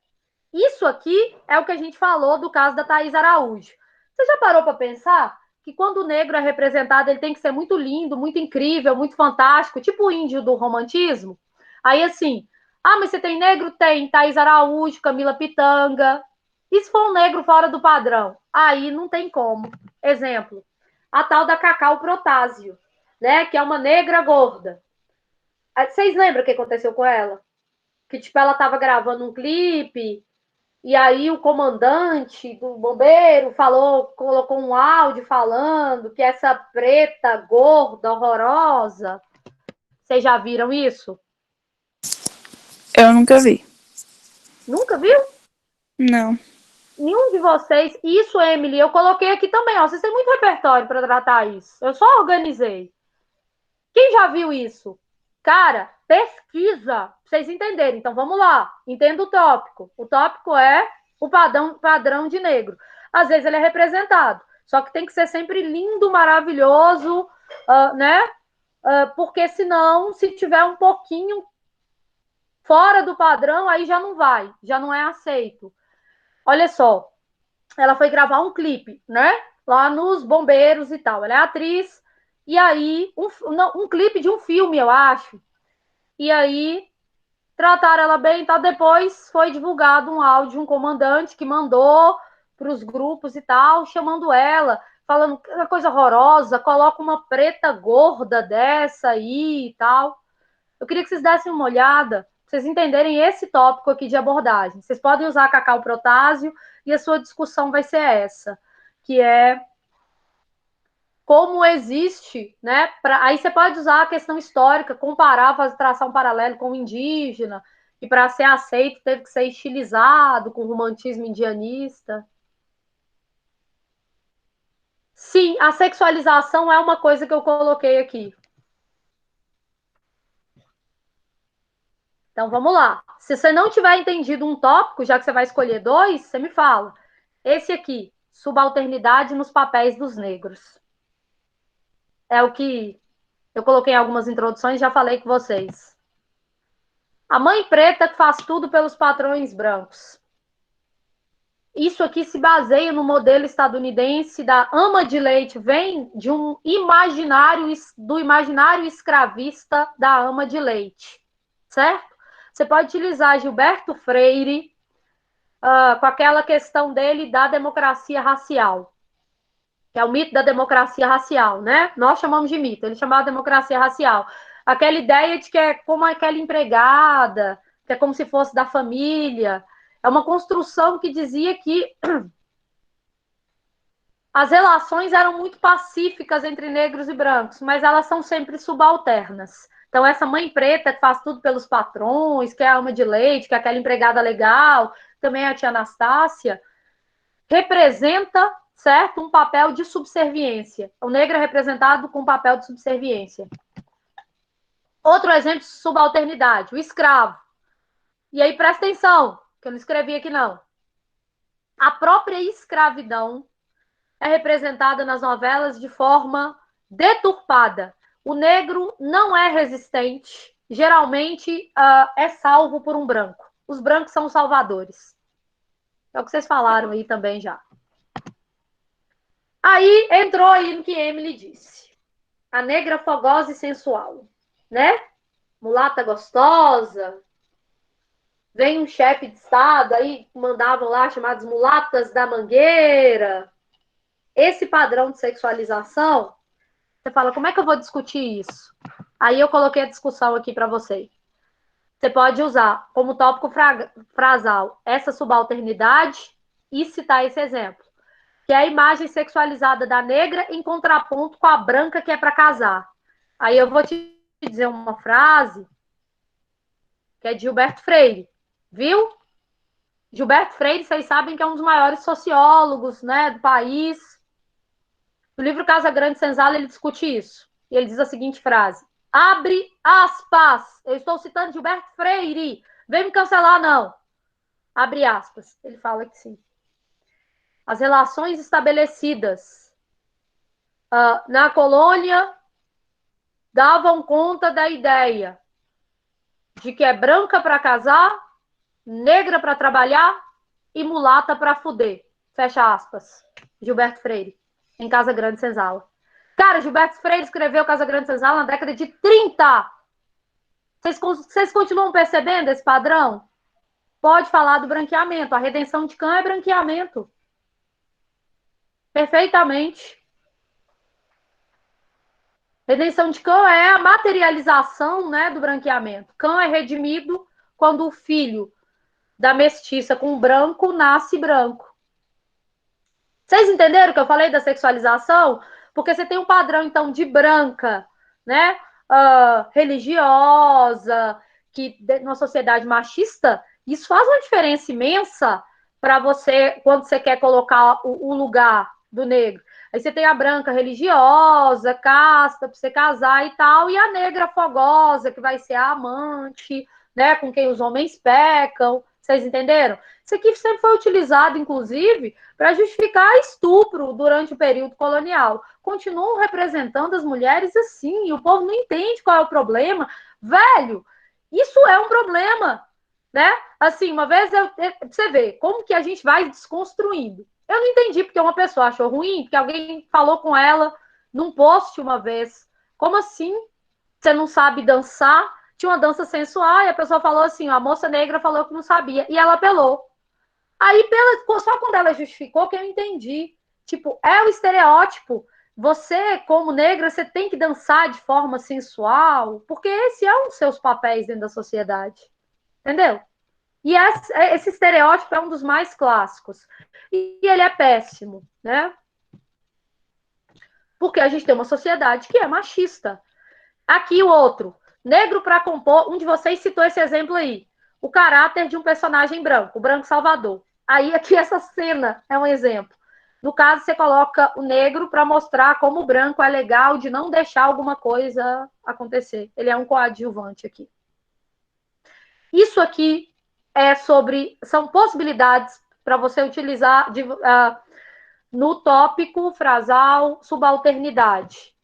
Isso aqui é o que a gente falou do caso da Thaís Araújo. Você já parou para pensar que quando o negro é representado, ele tem que ser muito lindo, muito incrível, muito fantástico, tipo o índio do romantismo? Aí, assim, ah, mas você tem negro? Tem. Thaís Araújo, Camila Pitanga. E se for um negro fora do padrão? Aí não tem como. Exemplo, a tal da Cacau Protásio, né? Que é uma negra gorda. Vocês lembram o que aconteceu com ela? Que, tipo, ela tava gravando um clipe e aí o comandante do bombeiro colocou um áudio falando que essa preta, gorda, horrorosa. Vocês já viram isso? Eu nunca vi. Nunca viu? Não. Nenhum de vocês. Isso, Emily, eu coloquei aqui também. Ó, vocês têm muito repertório para tratar isso. Eu só organizei. Quem já viu isso? Cara, pesquisa pra vocês entenderem. Então, vamos lá. Entenda o tópico. O tópico é o padrão de negro. Às vezes ele é representado. Só que tem que ser sempre lindo, maravilhoso, né? Porque senão, se tiver um pouquinho fora do padrão, aí já não vai. Já não é aceito. Olha só. Ela foi gravar um clipe, né? Lá nos bombeiros e tal. Ela é atriz. E aí, um clipe de um filme, eu acho. E aí, trataram ela bem e tal. Depois foi divulgado um áudio de um comandante que mandou para os grupos e tal, chamando ela, falando que é coisa horrorosa, coloca uma preta gorda dessa aí e tal. Eu queria que vocês dessem uma olhada, pra vocês entenderem esse tópico aqui de abordagem. Vocês podem usar Cacau Protásio e a sua discussão vai ser essa, que é como existe, né? Aí você pode usar a questão histórica, comparar, traçar um paralelo com o indígena, que para ser aceito teve que ser estilizado com o romantismo indianista. Sim, a sexualização é uma coisa que eu coloquei aqui. Então, vamos lá. Se você não tiver entendido um tópico, já que você vai escolher 2, você me fala. Esse aqui, subalternidade nos papéis dos negros. É o que eu coloquei em algumas introduções, já falei com vocês. A mãe preta que faz tudo pelos patrões brancos. Isso aqui se baseia no modelo estadunidense da ama de leite, vem de um do imaginário escravista da ama de leite, certo? Você pode utilizar Gilberto Freire com aquela questão dele da democracia racial, que é o mito da democracia racial, né? Nós chamamos de mito, ele chamava de democracia racial. Aquela ideia de que é como aquela empregada, que é como se fosse da família. É uma construção que dizia que as relações eram muito pacíficas entre negros e brancos, mas elas são sempre subalternas. Então, essa mãe preta que faz tudo pelos patrões, que é a alma de leite, que é aquela empregada legal, também a tia Anastácia, representa, certo, um papel de subserviência. O negro é representado com um papel de subserviência. Outro exemplo de subalternidade, o escravo. E aí, presta atenção, que eu não escrevi aqui, não. A própria escravidão é representada nas novelas de forma deturpada. O negro não é resistente, geralmente é salvo por um branco. Os brancos são os salvadores. É o que vocês falaram aí também já. Aí entrou aí no que Emily disse. A negra fogosa e sensual, né? Mulata gostosa. Vem um chefe de estado, aí mandavam lá chamados mulatas da mangueira. Esse padrão de sexualização, você fala, como é que eu vou discutir isso? Aí eu coloquei a discussão aqui para você. Você pode usar como tópico frasal essa subalternidade e citar esse exemplo, que é a imagem sexualizada da negra em contraponto com a branca que é para casar. Aí eu vou te dizer uma frase que é de Gilberto Freire, viu? Gilberto Freire, vocês sabem que é um dos maiores sociólogos, né, do país. No livro Casa Grande Senzala, ele discute isso. E ele diz a seguinte frase, abre aspas, eu estou citando Gilberto Freire, vem me cancelar, não. Abre aspas, ele fala que sim. As relações estabelecidas na colônia davam conta da ideia de que é branca para casar, negra para trabalhar e mulata para fuder. Fecha aspas. Gilberto Freire, em Casa Grande Senzala. Cara, Gilberto Freire escreveu Casa Grande Senzala na década de 30. Vocês continuam percebendo esse padrão? Pode falar do branqueamento. A redenção de Cã é branqueamento. Perfeitamente. Redenção de Cã é a materialização, né, do branqueamento. Cã é redimido quando o filho da mestiça com branco nasce branco. Vocês entenderam o que eu falei da sexualização? Porque você tem um padrão, então, de branca, né, religiosa, que numa sociedade machista, isso faz uma diferença imensa para você, quando você quer colocar o lugar do negro. Aí você tem a branca religiosa, casta, para você casar e tal, e a negra fogosa, que vai ser a amante, né, com quem os homens pecam. Vocês entenderam? Isso aqui sempre foi utilizado, inclusive, para justificar estupro durante o período colonial. Continuam representando as mulheres assim, e o povo não entende qual é o problema. Velho, isso é um problema, né? Assim, uma vez, você vê como que a gente vai desconstruindo. Eu não entendi porque uma pessoa achou ruim, porque alguém falou com ela num post uma vez. Como assim? Você não sabe dançar? Tinha uma dança sensual e a pessoa falou assim, a moça negra falou que não sabia, e ela apelou. Aí, só quando ela justificou que eu entendi. Tipo, é o estereótipo. Você, como negra, você tem que dançar de forma sensual, porque esse é um dos seus papéis dentro da sociedade. Entendeu? E esse estereótipo é um dos mais clássicos. E ele é péssimo, né? Porque a gente tem uma sociedade que é machista. Aqui o outro. Negro para compor. Um de vocês citou esse exemplo aí. O caráter de um personagem branco, o Branco Salvador. Aí aqui essa cena é um exemplo. No caso, você coloca o negro para mostrar como o branco é legal de não deixar alguma coisa acontecer. Ele é um coadjuvante aqui. Isso aqui são possibilidades para você utilizar no tópico frasal subalternidade.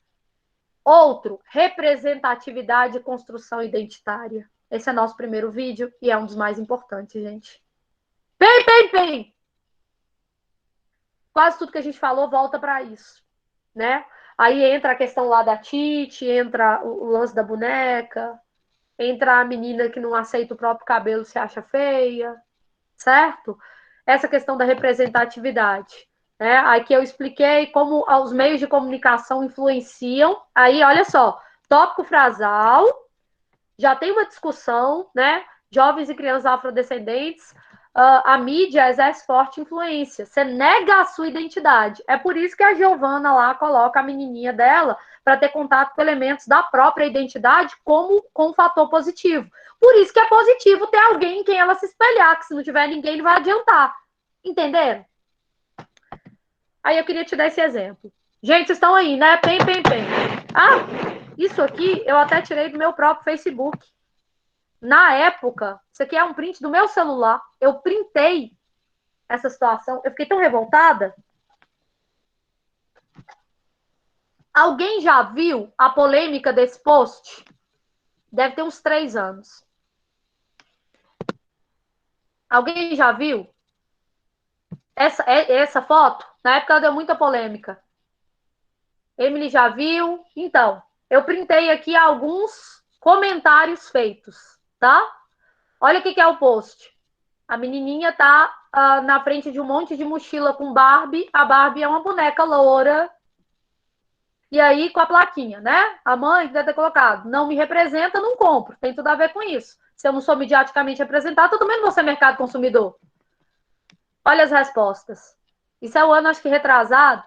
Outro, representatividade e construção identitária. Esse é nosso primeiro vídeo e é um dos mais importantes, gente. Pem! Quase tudo que a gente falou volta para isso, né? Aí entra a questão lá da Titi, entra o lance da boneca, entra a menina que não aceita o próprio cabelo, se acha feia, certo? Essa questão da representatividade. Né? Aqui eu expliquei como os meios de comunicação influenciam. Aí, olha só, tópico frasal, já tem uma discussão, né? Jovens e crianças afrodescendentes, a mídia exerce forte influência. Você nega a sua identidade. É por isso que a Giovana lá coloca a menininha dela para ter contato com elementos da própria identidade como com um fator positivo. Por isso que é positivo ter alguém em quem ela se espelhar, que se não tiver ninguém, não vai adiantar. Entenderam? Aí eu queria te dar esse exemplo. Gente, vocês estão aí, né? Pem. Ah, isso aqui eu até tirei do meu próprio Facebook. Na época, isso aqui é um print do meu celular. Eu printei essa situação. Eu fiquei tão revoltada. Alguém já viu a polêmica desse post? Deve ter uns 3 anos. Alguém já viu? Essa foto? Na época ela deu muita polêmica. Emily já viu? Então, eu printei aqui alguns comentários feitos, tá? Olha o que é o post. A menininha tá na frente de um monte de mochila com Barbie. A Barbie é uma boneca loura. E aí, com a plaquinha, né? A mãe deve ter colocado, não me representa, não compro. Tem tudo a ver com isso. Se eu não sou mediaticamente representada, eu também não vou ser mercado consumidor. Olha as respostas. Isso é o ano, acho que retrasado.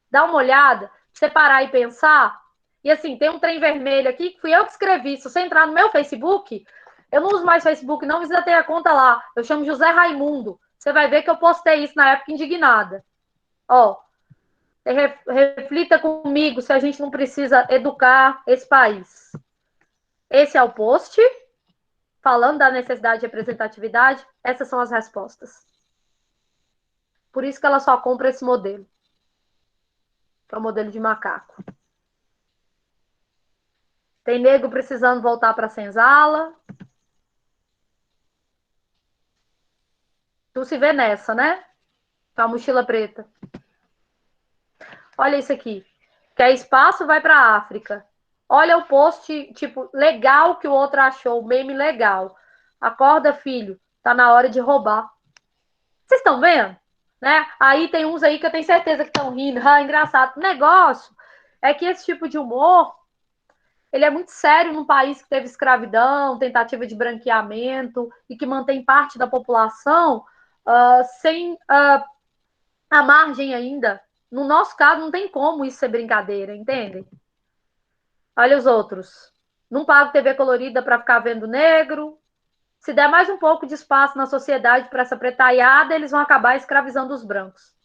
Dá uma olhada, você parar e pensar. E assim, tem um trem vermelho aqui, que fui eu que escrevi. Se você entrar no meu Facebook, eu não uso mais Facebook, não, precisa ter a conta lá. Eu chamo José Raimundo. Você vai ver que eu postei isso na época indignada. Ó, reflita comigo se a gente não precisa educar esse país. Esse é o post, falando da necessidade de representatividade. Essas são as respostas. Por isso que ela só compra esse modelo. Que é o modelo de macaco. Tem nego precisando voltar para a senzala. Tu se vê nessa, né? Com a mochila preta. Olha isso aqui. Quer espaço, vai para a África. Olha o post, tipo, legal que o outro achou, meme legal. Acorda, filho, tá na hora de roubar. Vocês estão vendo? Né? Aí tem uns aí que eu tenho certeza que estão rindo. Ah, engraçado. O negócio é que esse tipo de humor, ele é muito sério num país que teve escravidão, tentativa de branqueamento e que mantém parte da população sem a margem ainda. No nosso caso, não tem como isso ser brincadeira, entendem? Olha os outros. Não pago TV colorida para ficar vendo negro. Se der mais um pouco de espaço na sociedade para essa pretaiada, eles vão acabar escravizando os brancos.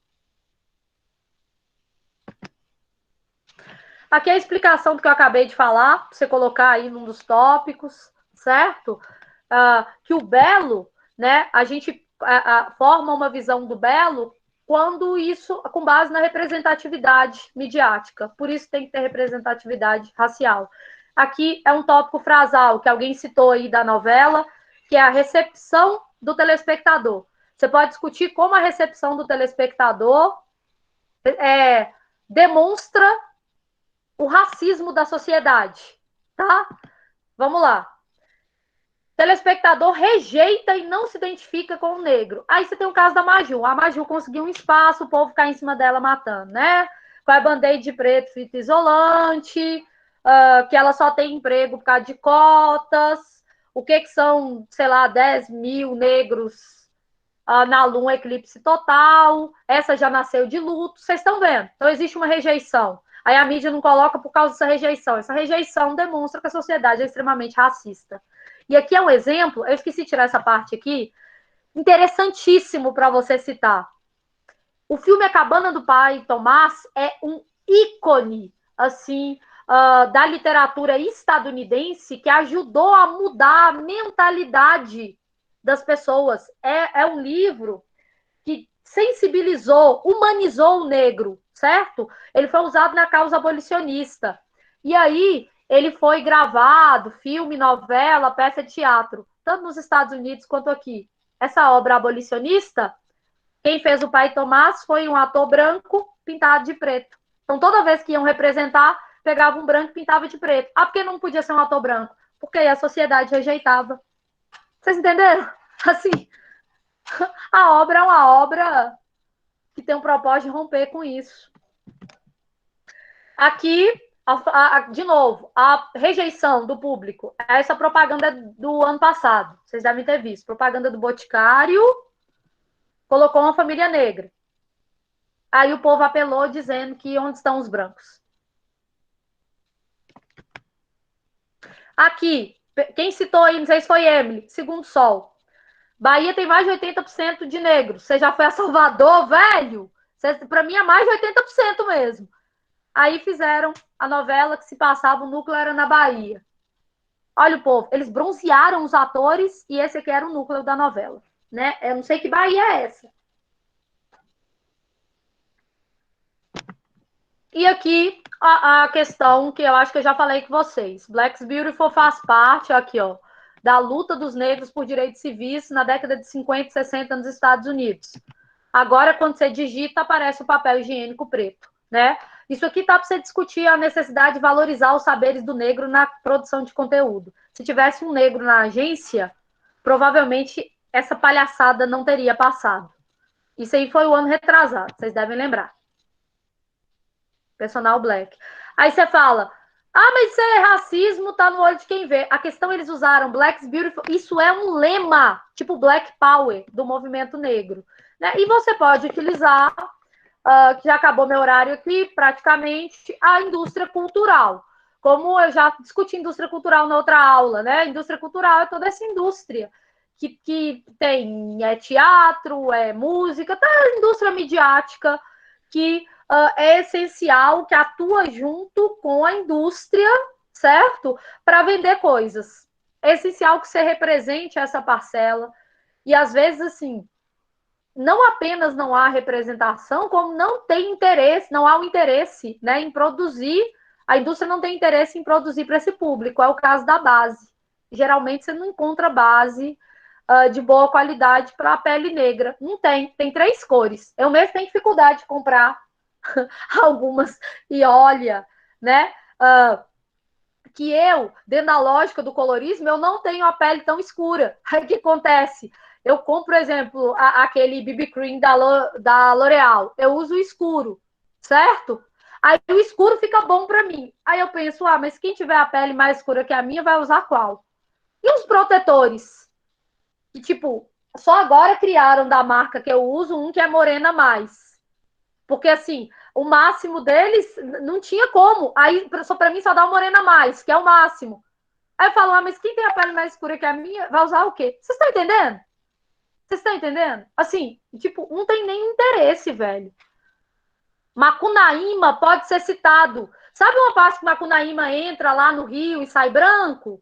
Aqui é a explicação do que eu acabei de falar, para você colocar aí num dos tópicos, certo? Que o belo, né, a gente forma uma visão do belo quando isso, com base na representatividade midiática. Por isso tem que ter representatividade racial. Aqui é um tópico frasal, que alguém citou aí da novela, que é a recepção do telespectador. Você pode discutir como a recepção do telespectador demonstra o racismo da sociedade, tá? Vamos lá. Telespectador rejeita e não se identifica com o negro. Aí você tem o caso da Maju. A Maju conseguiu um espaço, o povo cai em cima dela matando, né? Com a band-aid de preto, fita isolante, que ela só tem emprego por causa de cotas. o que são, sei lá, 10 mil negros na Lua, eclipse total, essa já nasceu de luto, vocês estão vendo? Então existe uma rejeição. Aí a mídia não coloca por causa dessa rejeição. Essa rejeição demonstra que a sociedade é extremamente racista. E aqui é um exemplo, eu esqueci de tirar essa parte aqui, interessantíssimo para você citar. O filme A Cabana do Pai Tomás é um ícone, assim, da literatura estadunidense que ajudou a mudar a mentalidade das pessoas. É um livro que sensibilizou, humanizou o negro, certo? Ele foi usado na causa abolicionista. E aí, ele foi gravado, filme, novela, peça de teatro, tanto nos Estados Unidos quanto aqui. Essa obra abolicionista, quem fez o Pai Tomás foi um ator branco pintado de preto. Então, toda vez que iam representar, pegava um branco e pintava de preto. Ah, porque não podia ser um ator branco? Porque aí a sociedade rejeitava. Vocês entenderam? Assim, a obra é uma obra que tem um propósito de romper com isso. Aqui, de novo, a rejeição do público. Essa propaganda do ano passado. Vocês devem ter visto. Propaganda do Boticário. Colocou uma família negra. Aí o povo apelou dizendo que onde estão os brancos? Aqui, quem citou aí, não sei se foi Emily, Segundo Sol. Bahia tem mais de 80% de negros. Você já foi a Salvador, velho? Para mim é mais de 80% mesmo. Aí fizeram a novela que se passava, o núcleo era na Bahia. Olha o povo, eles bronzearam os atores e esse aqui era o núcleo da novela. Né? Eu não sei que Bahia é essa. E aqui a questão que eu acho que eu já falei com vocês. Black's Beautiful faz parte, aqui, ó, da luta dos negros por direitos civis na década de 50 e 60 nos Estados Unidos. Agora, quando você digita, aparece o papel higiênico preto, né? Isso aqui tá para você discutir a necessidade de valorizar os saberes do negro na produção de conteúdo. Se tivesse um negro na agência, provavelmente essa palhaçada não teria passado. Isso aí foi o ano retrasado, vocês devem lembrar. Personal black. Aí você fala, mas isso é racismo, tá no olho de quem vê. A questão, eles usaram Black's Beautiful, isso é um lema, tipo Black Power, do movimento negro. Né? E você pode utilizar, que já acabou meu horário aqui, praticamente, a indústria cultural. Como eu já discuti indústria cultural na outra aula, né? A indústria cultural é toda essa indústria que tem teatro, música, tá a indústria midiática, que é essencial, que atua junto com a indústria, certo? Para vender coisas. É essencial que você represente essa parcela. E, às vezes, assim, não apenas não há representação, como não tem interesse, não há o interesse, né, em produzir. A indústria não tem interesse em produzir para esse público. É o caso da base. Geralmente, você não encontra base de boa qualidade para a pele negra. Não tem. Tem 3 cores. Eu mesmo tenho dificuldade de comprar algumas, e olha, né, que eu, dentro da lógica do colorismo, eu não tenho a pele tão escura. Aí o que acontece? Eu compro, por exemplo, aquele BB Cream da L'Oréal, eu uso o escuro, certo? Aí o escuro fica bom para mim. Aí eu penso, mas quem tiver a pele mais escura que a minha vai usar qual? E os protetores? Que, tipo, só agora criaram da marca que eu uso um que é morena mais. Porque, assim, o máximo deles não tinha como. Aí, para mim, só dá o morena mais, que é o máximo. Aí eu falo, mas quem tem a pele mais escura que a minha vai usar o quê? Vocês estão entendendo? Vocês estão entendendo? Assim, tipo, não tem nem interesse, velho. Macunaíma pode ser citado. Sabe uma parte que Macunaíma entra lá no Rio e sai branco?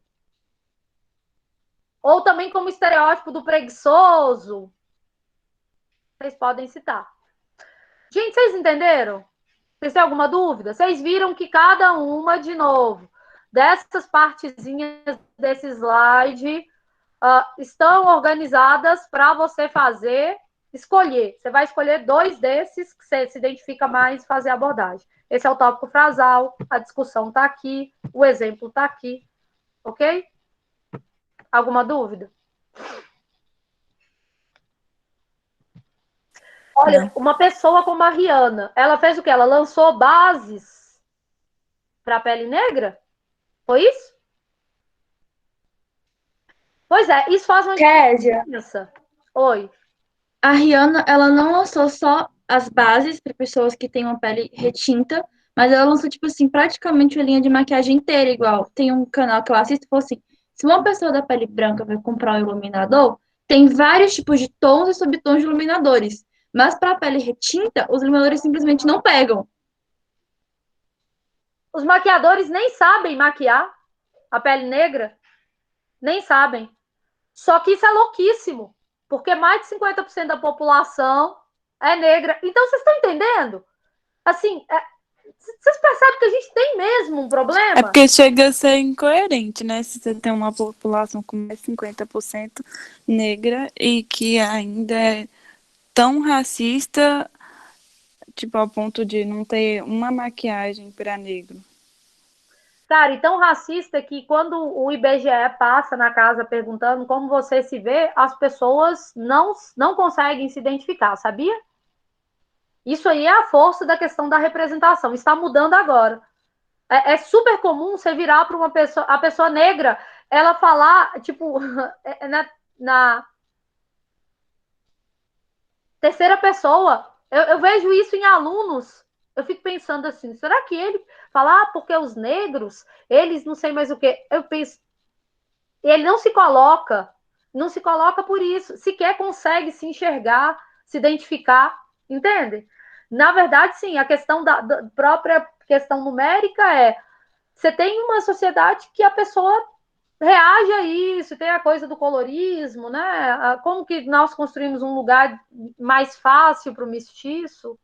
Ou também como estereótipo do preguiçoso. Vocês podem citar. Gente, vocês entenderam? Vocês têm alguma dúvida? Vocês viram que cada uma, de novo, dessas partezinhas desse slide estão organizadas para você escolher. Você vai escolher 2 desses que você se identifica mais e fazer a abordagem. Esse é o tópico frasal, a discussão está aqui, o exemplo está aqui, ok? Alguma dúvida? Olha, uma pessoa como a Rihanna, ela fez o quê? Ela lançou bases para a pele negra? Foi isso? Pois é, isso faz uma Kézia, diferença. Oi. a Rihanna, ela não lançou só as bases para pessoas que têm uma pele retinta, mas ela lançou, tipo assim, praticamente uma linha de maquiagem inteira igual. Tem um canal que eu assisto e falou assim, se uma pessoa da pele branca vai comprar um iluminador, tem vários tipos de tons e subtons de iluminadores. Mas para a pele retinta, os iluminadores simplesmente não pegam. Os maquiadores nem sabem maquiar a pele negra, nem sabem. Só que isso é louquíssimo, porque mais de 50% da população é negra. Então, vocês estão entendendo? Assim, vocês percebem que a gente tem mesmo um É problema? porque chega a ser incoerente, né? Se você tem uma população com mais de 50% negra e que ainda é tão racista, tipo, ao ponto de não ter uma maquiagem para negro. Cara, e tão racista que quando o IBGE passa na casa perguntando como você se vê, as pessoas não conseguem se identificar, sabia? Isso aí é a força da questão da representação. Está mudando agora. É super comum você virar para uma pessoa, a pessoa negra, ela falar, tipo, na terceira pessoa. Eu vejo isso em alunos. Eu fico pensando assim, será que ele fala, porque os negros, eles não sei mais o quê. Eu penso, ele não se coloca por isso, sequer consegue se enxergar, se identificar, entende? Na verdade, sim, a questão da própria questão numérica é, você tem uma sociedade que a pessoa reage a isso, tem a coisa do colorismo, né? Como que nós construímos um lugar mais fácil para o mestiço?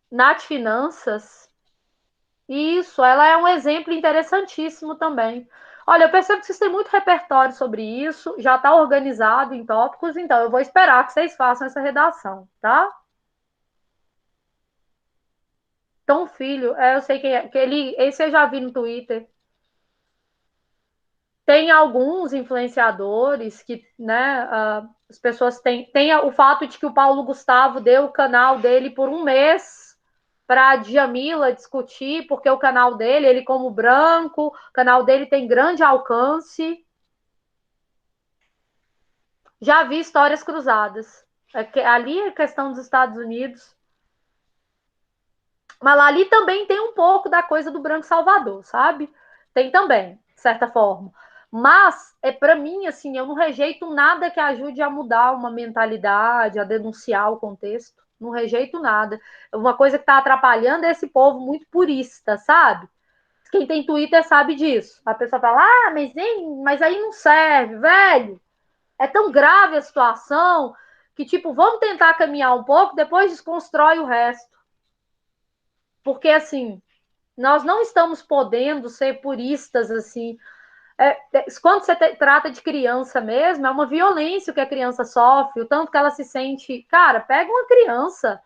Nath Finanças, isso, ela é um exemplo interessantíssimo também. Olha, eu percebo que vocês têm muito repertório sobre isso, já está organizado em tópicos, então eu vou esperar que vocês façam essa redação, tá? Tom Filho, eu sei que ele, esse eu já vi no Twitter. Tem alguns influenciadores que, né, as pessoas têm o fato de que o Paulo Gustavo deu o canal dele por um mês para a Djamila discutir, porque o canal dele, ele como branco, o canal dele tem grande alcance. Já vi histórias cruzadas. Ali é questão dos Estados Unidos. Mas lá ali também tem um pouco da coisa do branco salvador, sabe? Tem também, de certa forma. Mas, para mim, assim, eu não rejeito nada que ajude a mudar uma mentalidade, a denunciar o contexto. Não rejeito nada. Uma coisa que está atrapalhando é esse povo muito purista, sabe? Quem tem Twitter sabe disso. A pessoa fala, mas aí não serve, velho. É tão grave a situação que, tipo, vamos tentar caminhar um pouco, depois desconstrói o resto. Porque, assim, nós não estamos podendo ser puristas, assim. Quando você trata de criança mesmo, é uma violência que a criança sofre, o tanto que ela se sente. Cara, pega uma criança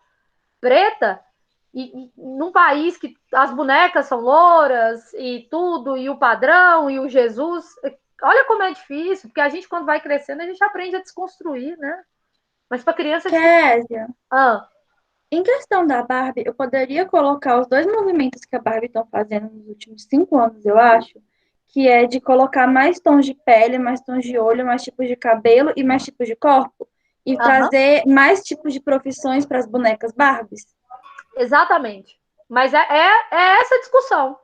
preta e num país que as bonecas são louras e tudo, e o padrão, e o Jesus. Olha como é difícil, porque a gente, quando vai crescendo, a gente aprende a desconstruir, né? Mas para criança é difícil. Kézia, Ah, em questão da Barbie, eu poderia colocar os dois movimentos que a Barbie estão fazendo nos últimos 5 anos, eu acho, que é de colocar mais tons de pele, mais tons de olho, mais tipos de cabelo e mais tipos de corpo, e aham, trazer mais tipos de profissões para as bonecas Barbies. exatamente. Mas é essa discussão.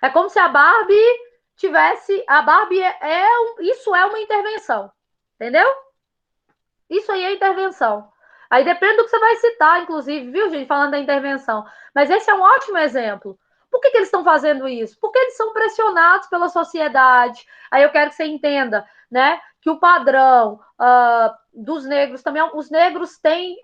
É como se a Barbie tivesse. A Barbie isso é uma intervenção. Entendeu? Isso aí é intervenção. Aí depende do que você vai citar, inclusive, viu, gente, falando da intervenção. Mas esse é um ótimo exemplo. Por que eles estão fazendo isso? Porque eles são pressionados pela sociedade. Aí eu quero que você entenda, né, que o padrão dos negros também, os negros têm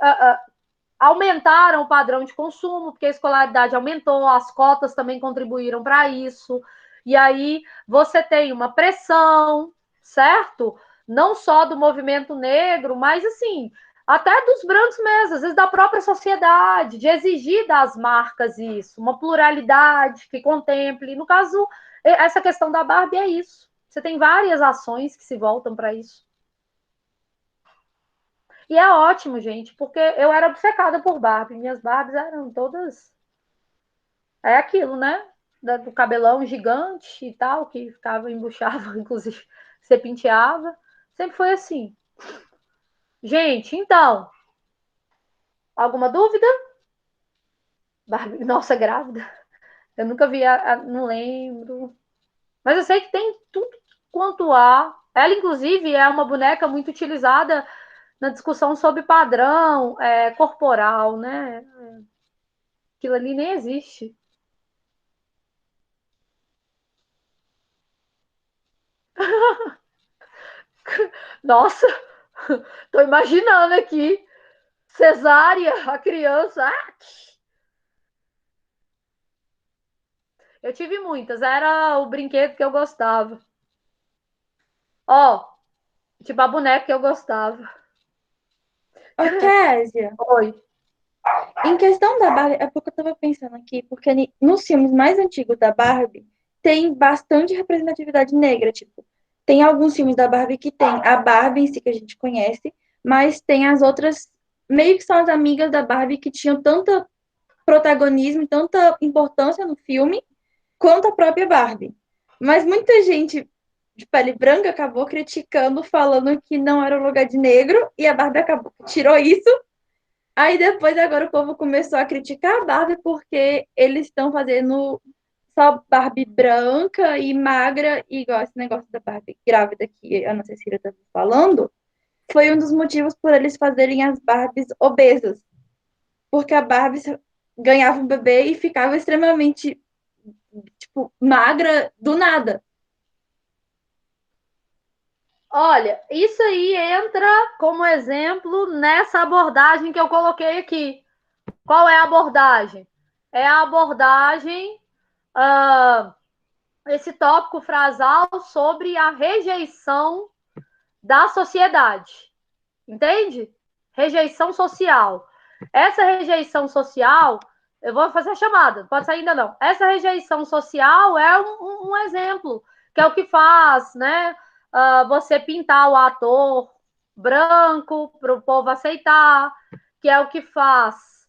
aumentaram o padrão de consumo, porque a escolaridade aumentou, as cotas também contribuíram para isso. E aí você tem uma pressão, certo? Não só do movimento negro, mas assim, até dos brancos mesmo, às vezes da própria sociedade, de exigir das marcas isso, uma pluralidade que contemple. No caso, essa questão da Barbie é isso. Você tem várias ações que se voltam para isso. E é ótimo, gente, porque eu era obcecada por Barbie. Minhas Barbies eram todas. É aquilo, né? do cabelão gigante e tal, que ficava, embuchava, inclusive, você penteava. Sempre foi assim. Gente, então, alguma dúvida? Barbie, nossa, grávida. Eu nunca vi, não lembro. Mas eu sei que tem tudo quanto há. Ela, inclusive, é uma boneca muito utilizada na discussão sobre padrão corporal, né? Aquilo ali nem existe. Nossa, tô imaginando aqui. Cesárea, a criança. Eu tive muitas, era o brinquedo que eu gostava. Ó, tipo a boneca que eu gostava. Ô, Késia, Oi. em questão da Barbie, é porque eu tava pensando aqui, porque nos filmes mais antigos da Barbie tem bastante representatividade negra, tipo, tem alguns filmes da Barbie que tem a Barbie em si que a gente conhece, mas tem as outras, meio que são as amigas da Barbie que tinham tanto protagonismo e tanta importância no filme, quanto a própria Barbie. Mas muita gente de pele branca acabou criticando, falando que não era o lugar de negro, e a Barbie acabou, tirou isso. Aí depois agora o povo começou a criticar a Barbie porque eles estão fazendo só Barbie branca e magra, e igual esse negócio da Barbie grávida que a Ana Cecília estava falando, foi um dos motivos por eles fazerem as Barbies obesas. Porque a Barbie ganhava um bebê e ficava extremamente, tipo, magra do nada. Olha, isso aí entra como exemplo nessa abordagem que eu coloquei aqui. Qual é a abordagem? É a abordagem, esse tópico frasal sobre a rejeição da sociedade. Entende? Rejeição social. Essa rejeição social, eu vou fazer a chamada, não pode sair ainda não. Essa rejeição social é um exemplo, que é o que faz, né? Você pintar o ator branco para o povo aceitar, que é o que faz